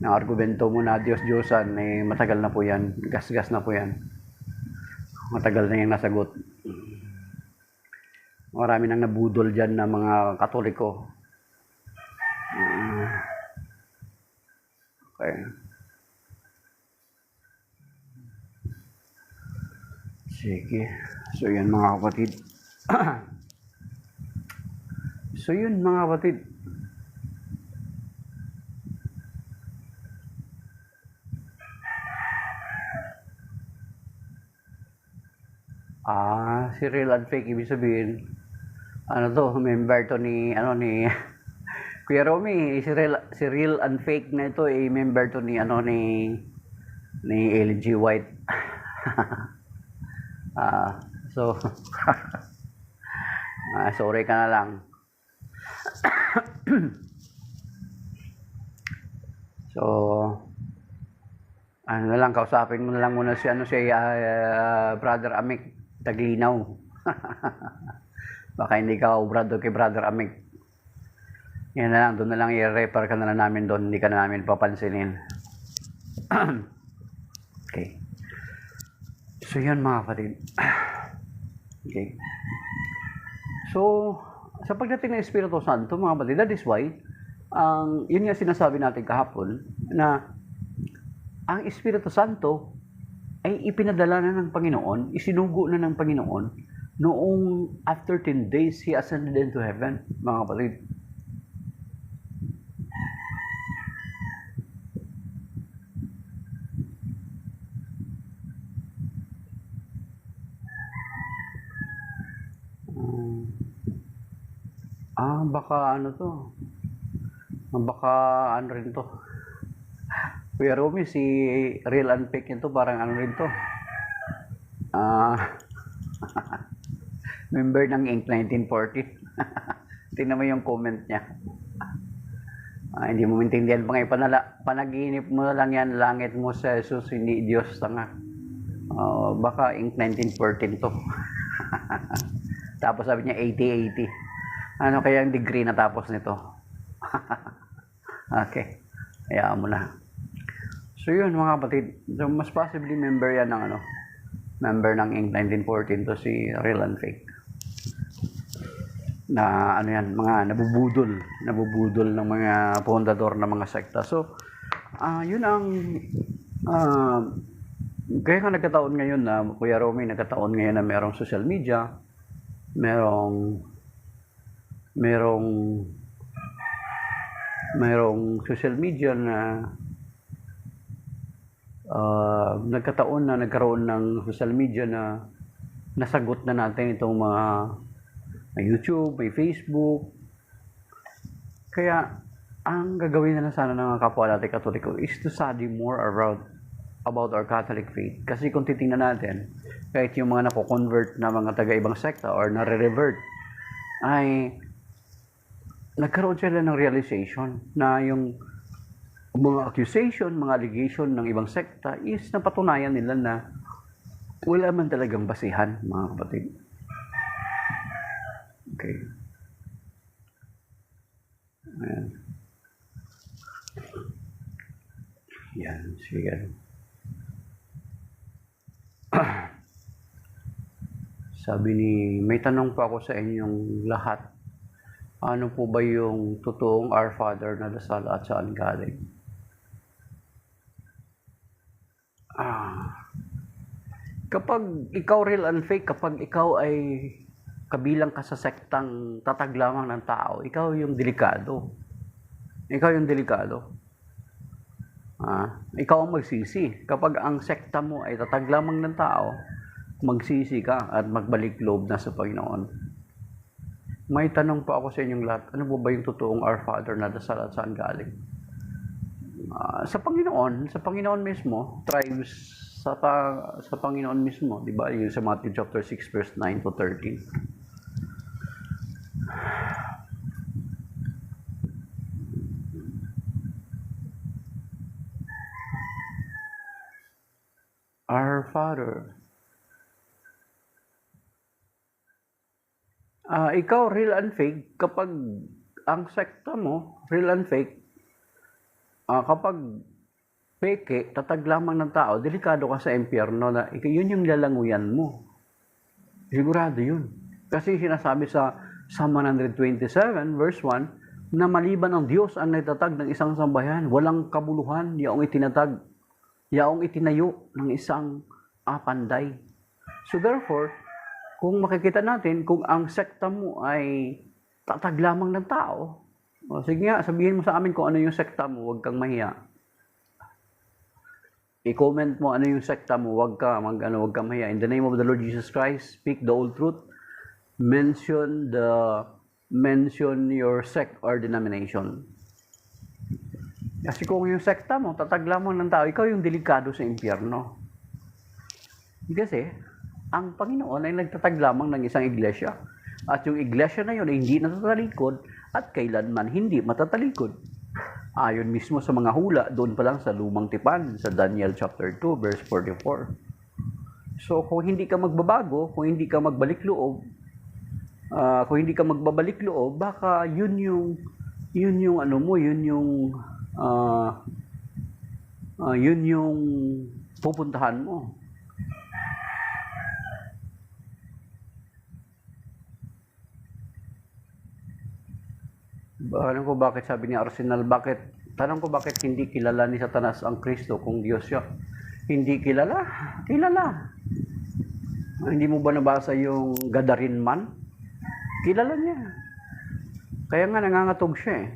Ang argumento mo na Diyos-Diyosan, matagal na po yan. Gas-gas na po yan. Matagal na yung nasagot. Marami nang nabudol dyan na mga Katoliko. Okay. Sige. So yan mga kapatid. Si real and fake, ibig sabihin, member to ni Kuya Romy, si real and fake na ito, member to ni Ellen G. White. So, sorry ka na lang. So, kausapin mo na lang muna si Brother Amik Taglinaw. Baka hindi ka obrado kay Brother Amik. Yan na lang, doon na lang i-refer ka na lang namin doon, hindi ka na namin papansinin. Okay. So yun mga kapatid. Okay. So, sa pagdating ng Espiritu Santo mga kapatid, that is why, yun nga sinasabi natin kahapon, na ang Espiritu Santo ay ipinadala na ng Panginoon, isinugo na ng Panginoon, noong after 10 days, He ascended into heaven, mga kapatid. Baka rin to. Kuya Romy, si real and fake nito, parang rin to. Member ng Inc. 1940. Tingnan mo yung comment niya. Hindi mo maintindihan pa ngayon. Panaginip mo na lang yan, langit mo sa Jesus, hindi Diyos tanga. Baka Inc. 1914 to. Tapos sabi niya 80-80. Ano kaya ang degree na tapos nito? Okay. Hayaan mo na. So yun mga kapatid. So, mas possibly member yan ng member ng Inc. 1914 to si Real and Fake. Na ano yan, mga nabubudol ng mga pundador ng mga sekta. So, yun ang kaya nga nagkataon ngayon na Kuya Romy, nagkataon ngayon na merong social media, merong social media na nagkaroon ng social media na nasagot na natin itong mga may YouTube, may Facebook. Kaya ang gagawin na lang sana ng mga kapwa natin Katoliko is to study more about our Catholic faith. Kasi kung titingnan natin, kahit yung mga nako-convert na mga taga-ibang sekta or nare-revert, ay nagkaroon sila ng realization na yung mga accusation, mga allegation ng ibang sekta is napatunayan nila na wala man talagang basihan, mga kapatid. Okay. Ayan. Yan, sige. Sabi may tanong pa ako sa inyong lahat. Ano po ba yung totoong Our Father na dasal at saan galing? Kapag ikaw real and fake, kapag ikaw ay kabilang ka sa sektang tatag lamang ng tao, ikaw yung delikado. Ikaw yung delikado. Ikaw ang magsisi. Kapag ang sekta mo ay tatag lamang ng tao, magsisi ka at magbalik loob na sa Panginoon. May tanong pa ako sa inyong lahat, ano po ba yung totoong Our Father na dasal at saan galing? Sa Panginoon mismo, tribes sa Panginoon mismo, di ba? Yung sa Matthew chapter 6 verse 9 to 13. Our Father. Ikaw, real and fake, kapag ang sekta mo, real and fake, kapag peke, tatag lamang ng tao, delikado ka sa impyerno na yun yung lalanguyan mo. Sigurado yun. Kasi sinasabi sa Psalm 127 verse 1 na maliban ang Diyos ang nagtatag ng isang sambayan, walang kabuluhan, yaong itinatag, yaong itinayo ng isang panday. So therefore, kung makikita natin, kung ang sekta mo ay tatag lamang ng tao, sige nga, sabihin mo sa amin kung ano yung sekta mo, huwag kang mahiya. I-comment mo ano yung sekta mo, huwag kang mahiya. In the name of the Lord Jesus Christ, speak the whole truth. Mention your sect or denomination. Kasi kung yung sekta mo, tatag lamang ng tao, ikaw yung delikado sa impyerno. Kasi, ang Panginoon ay nagtatag lamang ng isang iglesia. At yung iglesia na yun ay hindi natatalikod at kailanman hindi matatalikod. Ayon mismo sa mga hula, doon pa lang sa lumang tipan, sa Daniel chapter 2, verse 44. So, kung hindi ka magbabago, kung hindi ka magbalik loob, baka yun yung pupuntahan mo. Tanong ko bakit sabi ni Arsenal, bakit hindi kilala ni Satanas ang Kristo kung Diyos siya? Hindi kilala? Kilala. Hindi mo ba nabasa yung Gadarin man? Kilala niya. Kaya nga nangangatog siya eh.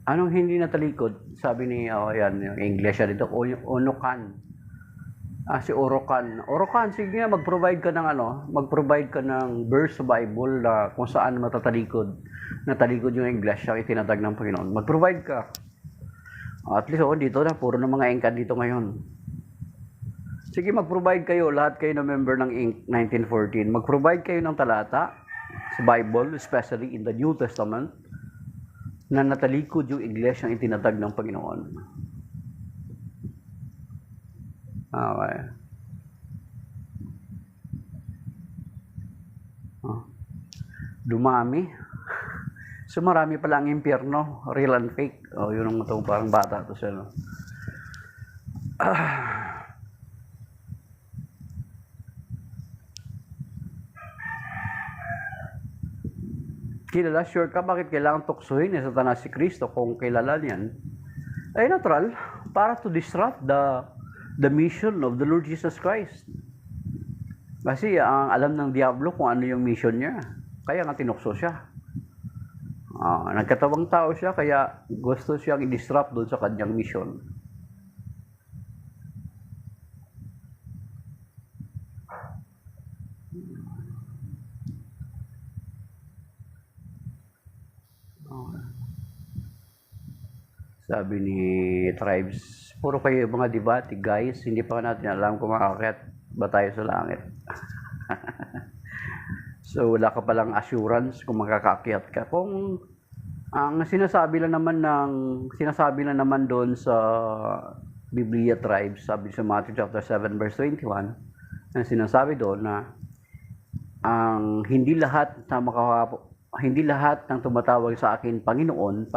Anong hindi natalikod? Sabi ni, yung English dito, Onokan. Si Orokan. Orokan, sige nga, mag-provide ka ng verse sa Bible na kung saan natalikod yung iglesia, itinatag ng Panginoon. Mag-provide ka. At least, dito na, puro na mga Inca dito ngayon. Sige, mag-provide kayo, lahat kayo na member ng Inc. 1914. Mag-provide kayo ng talata sa Bible, especially in the New Testament, na natalikod yung iglesia, itinatag ng Panginoon. Mag-provide kayo. Sige, mag-provide kayo. Lahat kayo na member ng Inc. 1914. Mag-provide kayo ng talata sa Bible, especially in the New Testament, na natalikod yung iglesia, itinatag ng Panginoon. Okay. Dumami. So marami pala ang impyerno, real and fake. Yun ang ito, parang bata to siya, no? Kilala, sure ka bakit kailangan tuksohin ni Satanas si Kristo kung kilala niyan? Ay natural, para to disrupt the mission of the Lord Jesus Christ. Kasi ang alam ng Diablo kung ano yung mission niya. Kaya nga tinukso siya. Nagkatawang tao siya, kaya gusto siyang i-disrupt doon sa kanyang mission. Sabi ni Tribes, puro kayo mga debate, guys. Hindi pa natin alam kung makakit ba tayo sa langit. So, wala ka palang assurance kung makakakyat ka. Kung ang sinasabi lang naman doon sa Biblia Tribes, sabi sa Matthew chapter 7 verse 21, ang sinasabi doon na ang hindi lahat ng tumatawag sa akin Panginoon,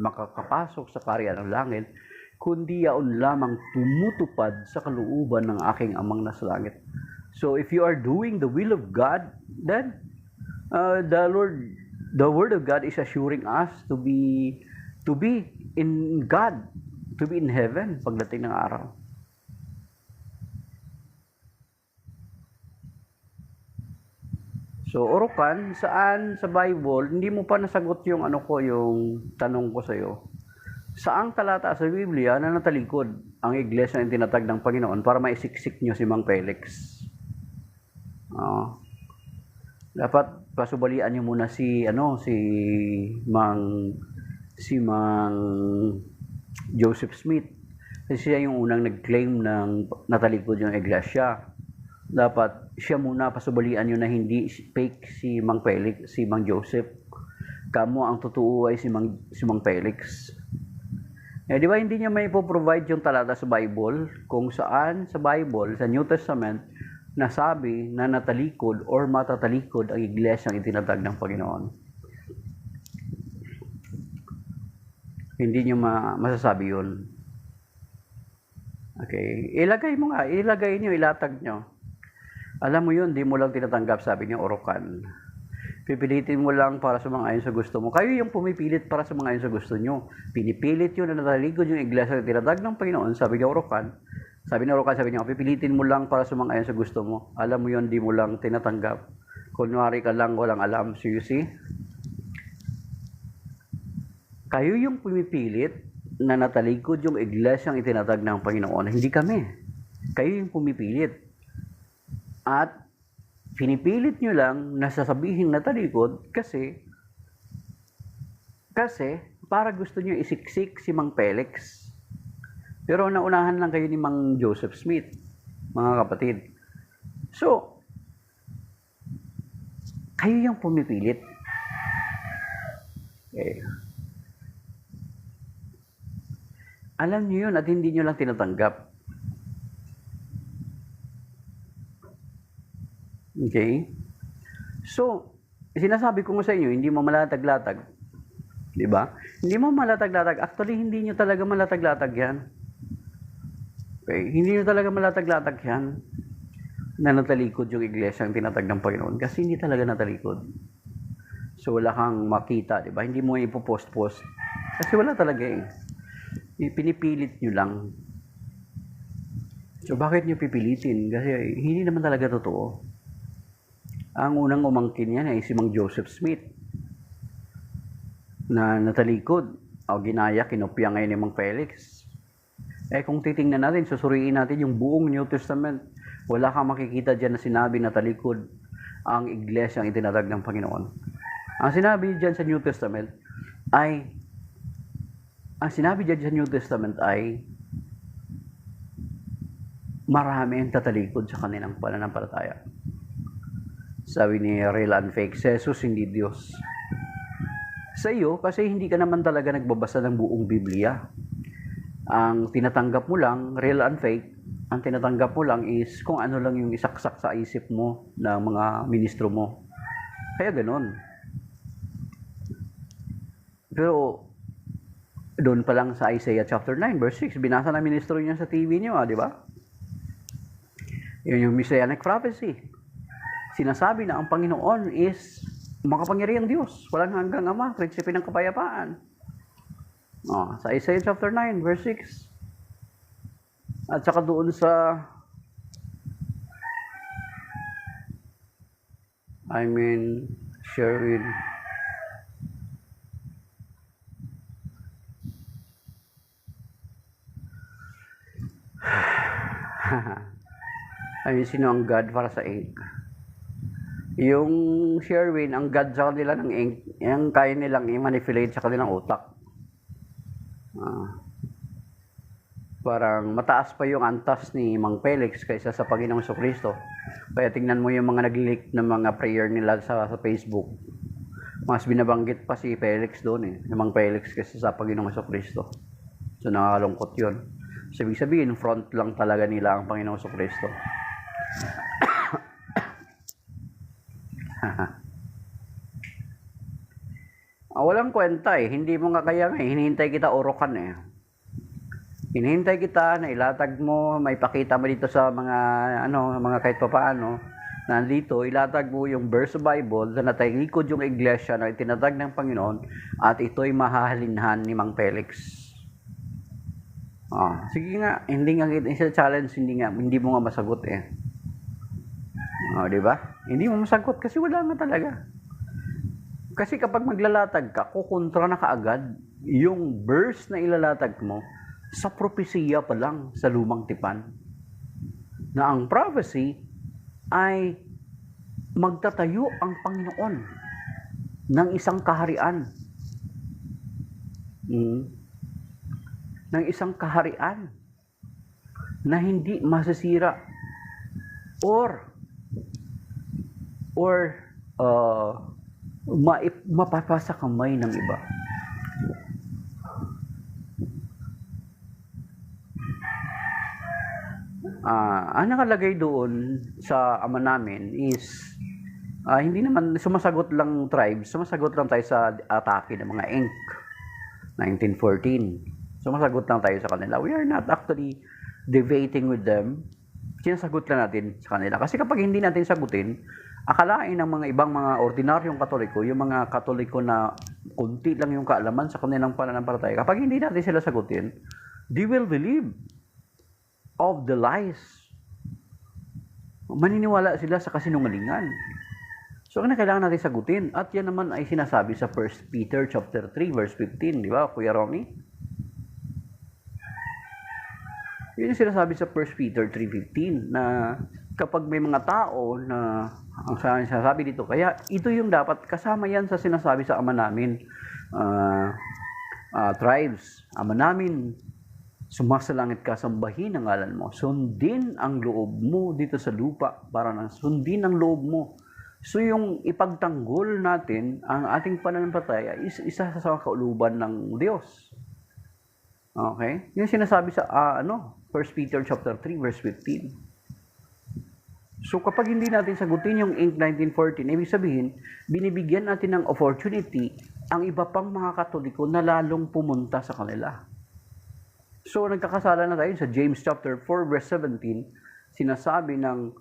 makakapasok sa kaharian ng langit, kundi yaon lamang tumutupad sa kalooban ng aking Amang nasa langit. So if you are doing the will of God, then the Word of God is assuring us to be in God, to be in heaven pagdating ng araw. So, Orokan, saan sa Bible, hindi mo pa nasagot yung tanong ko sa iyo. Saang talata sa Biblia na natalikod ang iglesia ng tinatag ng Panginoon para maisiksik nyo si Mang Felix? Dapat pasubalian nyo muna si Mang Joseph Smith. Kasi siya yung unang nag-claim ng natalikod yung iglesia. Dapat siya muna pasubalian nyo na hindi fake si Mang Felix, si Mang Joseph. Kamo ang totoo ay si Mang Felix. Di ba hindi niya may provide yung talata sa Bible kung saan sa Bible, sa New Testament, nasabi na natalikod or matatalikod ang iglesyang itinatag ng Panginoon. Hindi niyo masasabi yun. Okay. Ilagay niyo, ilatag niyo. Alam mo yun, di mo lang tinatanggap, sabi niya, Orokan. Pipilitin mo lang para sa mga ayon sa gusto mo. Kayo yung pumipilit para sa mga ayon sa gusto nyo. Pinipilit yun na natalikod yung iglesia na tinatag ng Panginoon, sabi niya, Orokan. Sabi niya, pipilitin mo lang para sa mga ayon sa gusto mo. Alam mo yun, di mo lang tinatanggap. Kunwari ka lang, walang alam. So you see? Kayo yung pumipilit na natalikod yung iglesyang itinatag ng Panginoon. Hindi kami. Kayo yung pumipilit. At pinipilit nyo lang na sasabihin na talikod kasi para gusto nyo isiksik si Mang Felix. Pero naunahan lang kayo ni Mang Joseph Smith, mga kapatid. So, kayo yung pumipilit. Okay. Alam nyo yun at hindi nyo lang tinatanggap. Okay? So, sinasabi ko sa inyo, hindi mo malatag-latag. Di ba? Hindi mo malatag-latag. Actually, hindi nyo talaga malatag-latag yan. Okay? Hindi nyo talaga malatag-latag yan na natalikod yung iglesia ang tinatag ng Panginoon. Kasi hindi talaga natalikod. So, wala kang makita, di ba? Hindi mo ipopost-post. Kasi wala talaga eh. Pinipilit nyo lang. So, bakit nyo pipilitin? Kasi hindi naman talaga totoo. Ang unang umangkin yan ay si Mang Joseph Smith na natalikod o ginaya, kinopya ngayon ni Mang Felix. Kung titingnan natin, susuriin natin yung buong New Testament, wala kang makikita dyan na sinabi na talikod ang iglesia ang itinatag ng Panginoon. Ang sinabi dyan sa New Testament ay marami ang tatalikod sa kanilang pananampalataya. Sabi ni Real and Fake, si Jesus hindi Diyos. Sa iyo, kasi hindi ka naman talaga nagbabasa ng buong Biblia. Ang tinatanggap mo lang, real and fake, Ang tinatanggap mo lang is kung ano lang yung isaksak sa isip mo ng mga ministro mo. Kaya ganun. Pero doon pa lang sa Isaiah chapter 9 verse 6, binasa na ministro niya sa TV niyo, di ba? Yun yung Messianic prophecy. Sinasabi na ang Panginoon is makapangyarihang Diyos, walang hanggang Ama, prinsipe ng kapayapaan. Sa Isaiah chapter 9 verse 6. At saka doon sa Sherwin. Sino ang God para sa ink? Yung Sherwin, ang God sa kanila ng ink, yung kaya nilang i-manipulate sa kanilang utak. Parang mataas pa yung antas ni Mang Felix kaysa sa Panginoong Jesucristo. Kaya tingnan mo yung mga nag-leak ng mga prayer nila sa Facebook. Mas binabanggit pa si Felix doon yung Mang Felix kaysa sa Panginoong Jesucristo. So nakakalungkot yun. So, ibig sabihin, front lang talaga nila ang Panginoong Jesucristo. Walang kwenta hindi mo nga kaya hinihintay kita urokan hinihintay kita na ilatag mo, may pakita mo dito sa mga mga kahit papaano, nandito ilatag mo yung verse sa Bible na natalikod yung iglesia na itinatag ng Panginoon at ito'y mahahalinhan ni Mang Felix. Sige nga, hindi nga kita challenge, hindi mo nga masagot di ba? Hindi mo masagot kasi wala nga talaga. Kasi kapag maglalatag ka, kukontra na kaagad yung verse na ilalatag mo sa propesiya pa lang sa lumang tipan. Na ang prophecy ay magtatayo ang Panginoon ng isang kaharian. Ng isang kaharian na hindi masisira or mapapasa kamay ng iba. Ang nakalagay doon sa ama namin is hindi naman sumasagot lang tribes, sumasagot lang tayo sa atake ng mga Inc. 1914. Sumasagot lang tayo sa kanila. We are not actually debating with them. Sinasagot lang natin sa kanila. Kasi kapag hindi natin sagutin, akalain ng mga ibang mga ordinaryong Katoliko, yung mga Katoliko na kunti lang yung kaalaman sa kanilang pananampalataya, kapag hindi natin sila sagutin, they will believe of the lies. Maniniwala sila sa kasinungalingan. So, kailangan natin sagutin. At yan naman ay sinasabi sa 1 Peter chapter 3 verse 15, di ba, Kuya Romy? Yun yung sinasabi sa 1 Peter 3:15 na kapag may mga tao na ang sinasabi dito, kaya ito yung dapat kasama yan sa sinasabi sa ama namin, tribes, ama namin, sumasalangit ka, sambahin ang ngalan mo, sundin ang loob mo dito sa lupa, para nang sundin ang loob mo. So yung ipagtanggol natin ang ating pananampalataya is isa sa kauluban ng Diyos. Okay? Yung sinasabi sa 1 Peter chapter 3 verse 15. So kapag hindi natin sagutin yung Inc. 1914, ibig sabihin, binibigyan natin ng opportunity ang iba pang mga Katoliko na lalong pumunta sa kanila. So nagkakasala na tayo sa James chapter 4 verse 17, sinasabi ng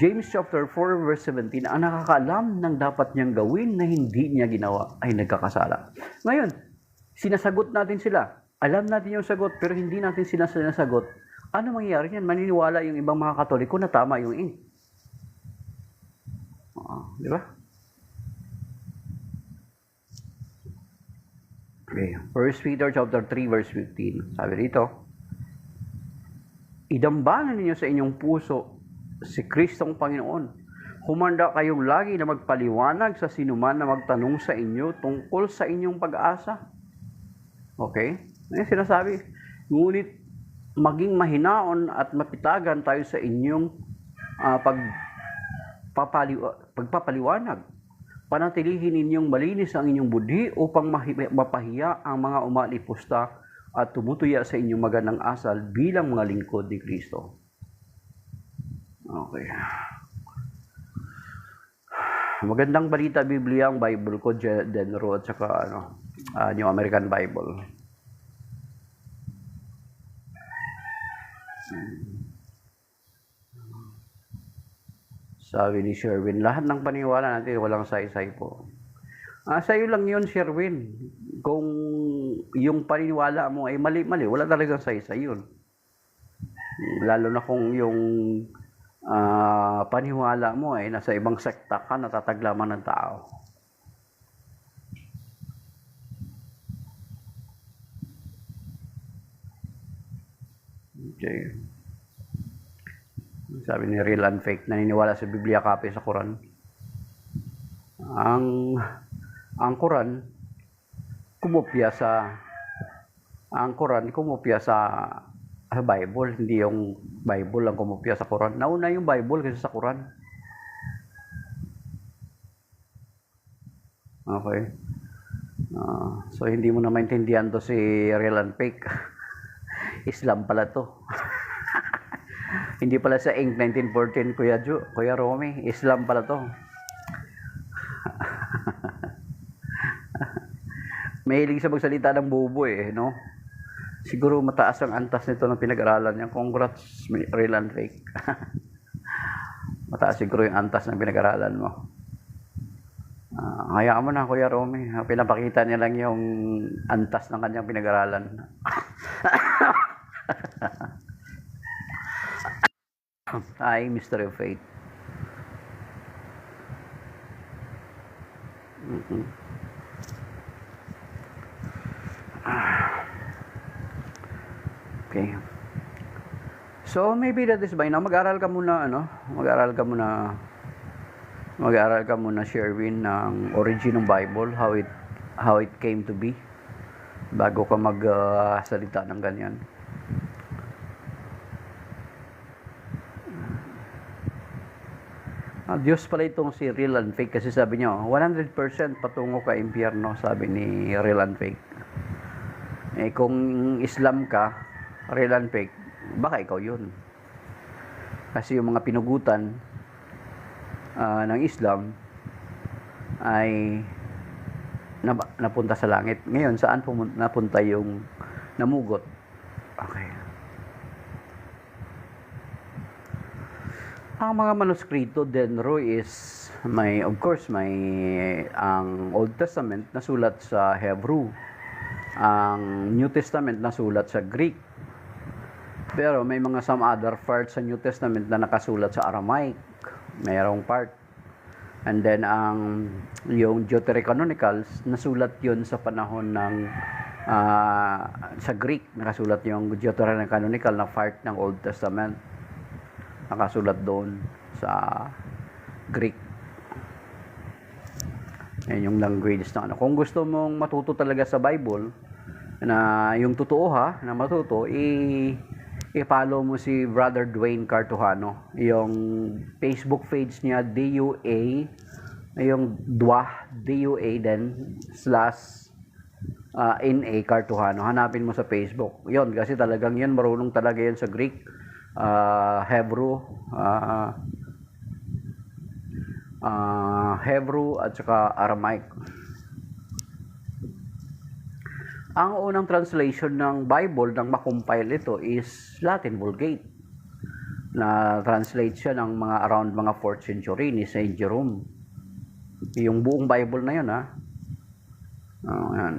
James chapter 4 verse 17, ang nakakaalam ng dapat niyang gawin na hindi niya ginawa ay nagkakasala. Ngayon, sinasagot natin sila. Alam natin yung sagot pero hindi natin sila sinasagot. Ano mangyayari yan? Maniniwala yung ibang mga Katoliko na tama yung Inc. Di ba? Okay. 1 Peter chapter 3 verse 15. Sabi dito, idambanan ninyo sa inyong puso si Kristong Panginoon. Humanda kayong lagi na magpaliwanag sa sinuman na magtanong sa inyo tungkol sa inyong pag-asa. Okay? Ngayon sinasabi, ngunit maging mahinaon at mapitagan tayo sa inyong pagpapaliwanag. Panatilihin ninyong malinis ang inyong budhi upang mapahiya ang mga umalipusta at tumutuya sa inyong magandang asal bilang mga lingkod ni Kristo. Okay. Magandang balita Biblia ang Bible ko, Denro, at saka New American Bible. Sabi ni Sherwin, lahat ng paniwala natin walang saysay po. Sa'yo lang yun, Sherwin. Kung yung paniniwala mo ay mali-mali, wala talagang saysay yun. Lalo na kung yung paniwala mo ay nasa ibang sekta ka, natataglaman ng tao. Okay. Sabi ni Real and Fake, naniniwala sa Biblia, copy sa Quran. Ang Quran kumopya sa Bible, hindi yung Bible ang kumopya sa Quran. Nauna yung Bible kasi sa Quran. Okay. So hindi mo na maintindihan to si Real and Fake. Islam pala to. Hindi pala sa Inc. 1914, Kuya Romy. Islam pala to. Mahilig sa magsalita ng bobo no? Siguro mataas ang antas nito ng pinag-aralan niya. Congrats, Real and Fake. Mataas siguro yung antas ng pinag-aralan mo. Hayaan mo na, Kuya Romy. Pinapakita niya lang yung antas ng kanyang pinag-aralan. Hi, Mystery of Faith. Okay. So maybe that is by now. Mag-aral ka muna, Sherwin, ng origin ng Bible, how it came to be, bago ka magsalita ng ganyan. Diyos pala itong si Real and Fake, kasi sabi niya 100% patungo ka impyerno, sabi ni Real and Fake. Kung Islam ka, Real and Fake, baka ikaw yun. Kasi yung mga pinugutan ng Islam ay napunta sa langit. Ngayon, saan napunta yung namugot? Okay. Ang mga manuskrito, Denro, is ang Old Testament na sulat sa Hebrew. Ang New Testament na sulat sa Greek. Pero may some other parts sa New Testament na nakasulat sa Aramaic. Mayroong part. And then yung Deuterocanonicals, nasulat yun sa panahon ng sa Greek. Nakasulat yung Deuterocanonical na part ng Old Testament. Nakasulat doon sa Greek. Yan yung language na Kung gusto mong matuto talaga sa Bible, na yung totoo na matuto, i-follow mo si Brother Dwayne Cartuhano. Yung Facebook page niya, DUA, yung DUA then /NA Cartuhano. Hanapin mo sa Facebook. Yon, kasi talagang yan, marunong talaga yan sa Greek, Hebrew at saka Aramaic. Ang unang translation ng Bible nang makompile ito is Latin Vulgate. Na translate siya ng around 4th century ni Saint Jerome. Yung buong Bible na yun, yan.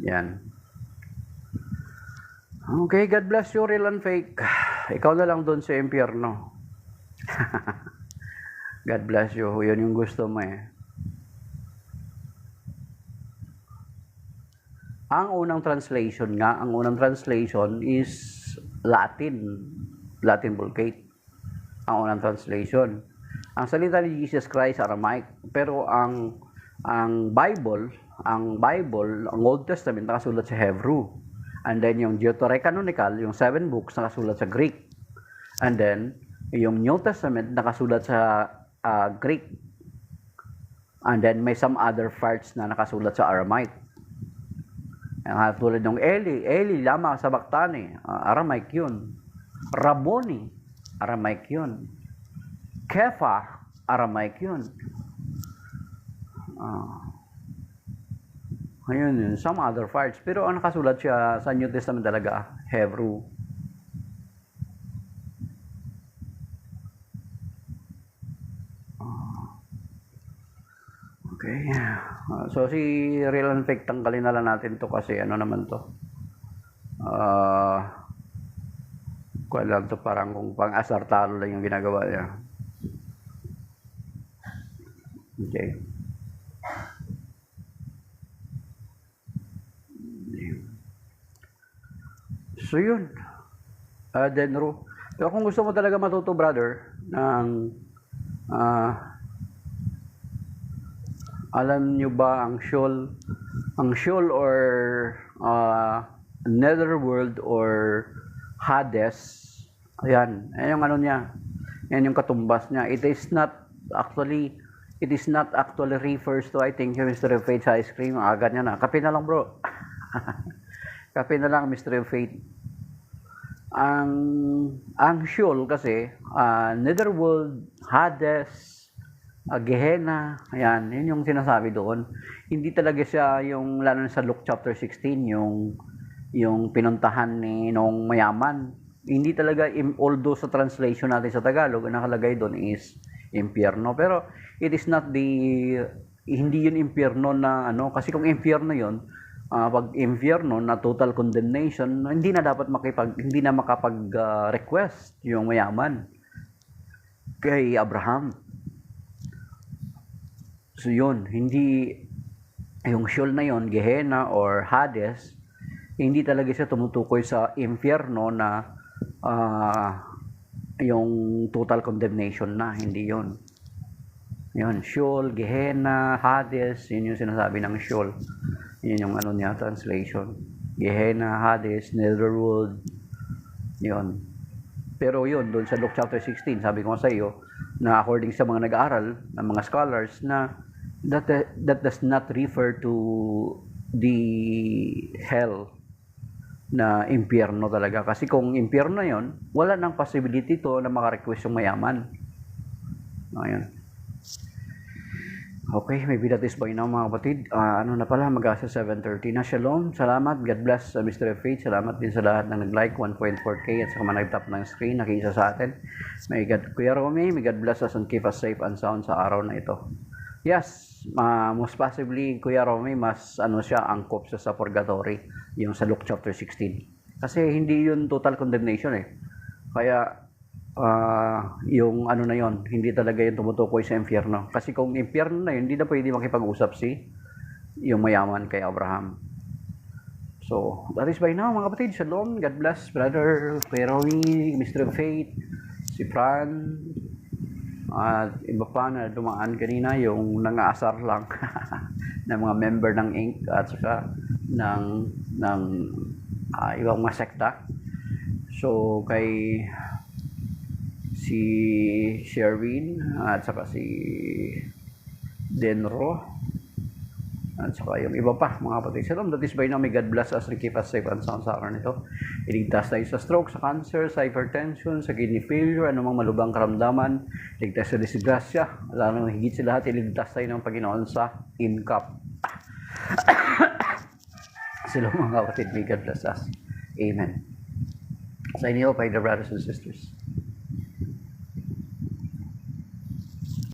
Yan. Okay, God bless you, Real and Fake. Ikaw na lang doon sa impyerno. God bless you. Yun yung gusto mo Ang unang translation is Latin Vulgate. Ang unang translation. Ang salita ni Jesus Christ, Aramaic. Pero ang Bible, ang Old Testament nakasulat sa Hebrew. And then yung Deuterocanonical, yung 7 books nakasulat sa Greek. And then yung New Testament nakasulat sa Greek. And then may some other parts na nakasulat sa Aramaic. Tulad ng Eli lama sabachthani, Aramaic yun. Rabboni, Aramaic yun. Kepha, Aramaic yun. Ayun yun, some other parts. Pero ang nakasulat siya sa New Testament talaga, Hebrew. Okay. So si Real and Fake, tanggalin na lang natin to kasi ano naman to. Kuha lang to, parang kung pang-asar talo lang yung ginagawa niya. Okay. So yun. Denro. Pero kung gusto mo talaga matuto, brother, ng alam nyo ba ang Sheol or Netherworld or Hades, ayan yung ano niya, yan yung katumbas niya. It is not actually refers to, I think, yung Mystery of Faith sa ice cream. Ganyan na. Kape na lang, bro. Kape na lang, Mystery of Faith. Ang Sheol kasi, Netherworld, Hades, Gehenna, ayan, yun yung sinasabi doon. Hindi talaga siya yung, lalo na sa Luke chapter 16, yung pinuntahan ni nung mayaman. Hindi talaga, although sa translation natin sa Tagalog, ang nakalagay doon is impyerno. Pero it is not hindi yun impyerno na ano, kasi kung impyerno yun, pag impyerno na total condemnation, hindi na makapag-request yung mayaman kay Abraham. So yun, hindi yung Sheol na yun, Gehenna or Hades, hindi talaga siya tumutukoy sa impyerno na yung total condemnation na, hindi yun. Yun, Sheol, Gehenna, Hades, yun yung sinasabi ng Sheol. Yun yung ano niya, translation. Gehenna, Hades, Netherworld, yun. Pero yun, doon sa Luke chapter 16, sabi ko sa iyo, na according sa mga nag-aaral, ng mga scholars, na that does not refer to the hell na impyerno talaga. Kasi kung impyerno yon, wala nang possibility to na makarequest yung mayaman. Ayun. Okay, maybe that is by now mga kapatid. Ano na pala, mag-asa 7:30 na. Shalom, salamat, God bless Mr. Faith. Salamat din sa lahat ng nag-like, 1.4K at saka nag-tap ng screen, nakisa sa atin. May Kuya Romy, may God bless us and keep us safe and sound sa araw na ito. Yes, most possibly, Kuya Romy, mas ano siya, angkop siya sa purgatory, yung sa Luke chapter 16. Kasi hindi yun total condemnation eh. Kaya, yung ano na yon, hindi talaga yung tumutukoy sa impyerno. Kasi kung impyerno na yun, hindi na pwede makipag-usap yung mayaman kay Abraham. So, that is by now mga kapatid. Shalom, God bless, brother Kuya Romy, Mr. Faith, si Fran, at iba pa na dumaan kanina, yung nangaasar lang ng mga member ng Inc. at saka ng ibang mga sekta. So, kay si Sherwin at saka si Denro at saka yung iba pa mga kapatid. Shalom, that is by now. May God bless us and keep us safe and sound sa araw nito. Iligtas tayo sa stroke, sa cancer, sa hypertension, sa kidney failure, anumang malubhang karamdaman. Iligtas sa disgrasya. Lalo higit sa lahat, iligtas tayo ng Panginoon sa incap. Shalom mga kapatid. May God bless us. Amen. Sa inyo, by the brothers and sisters.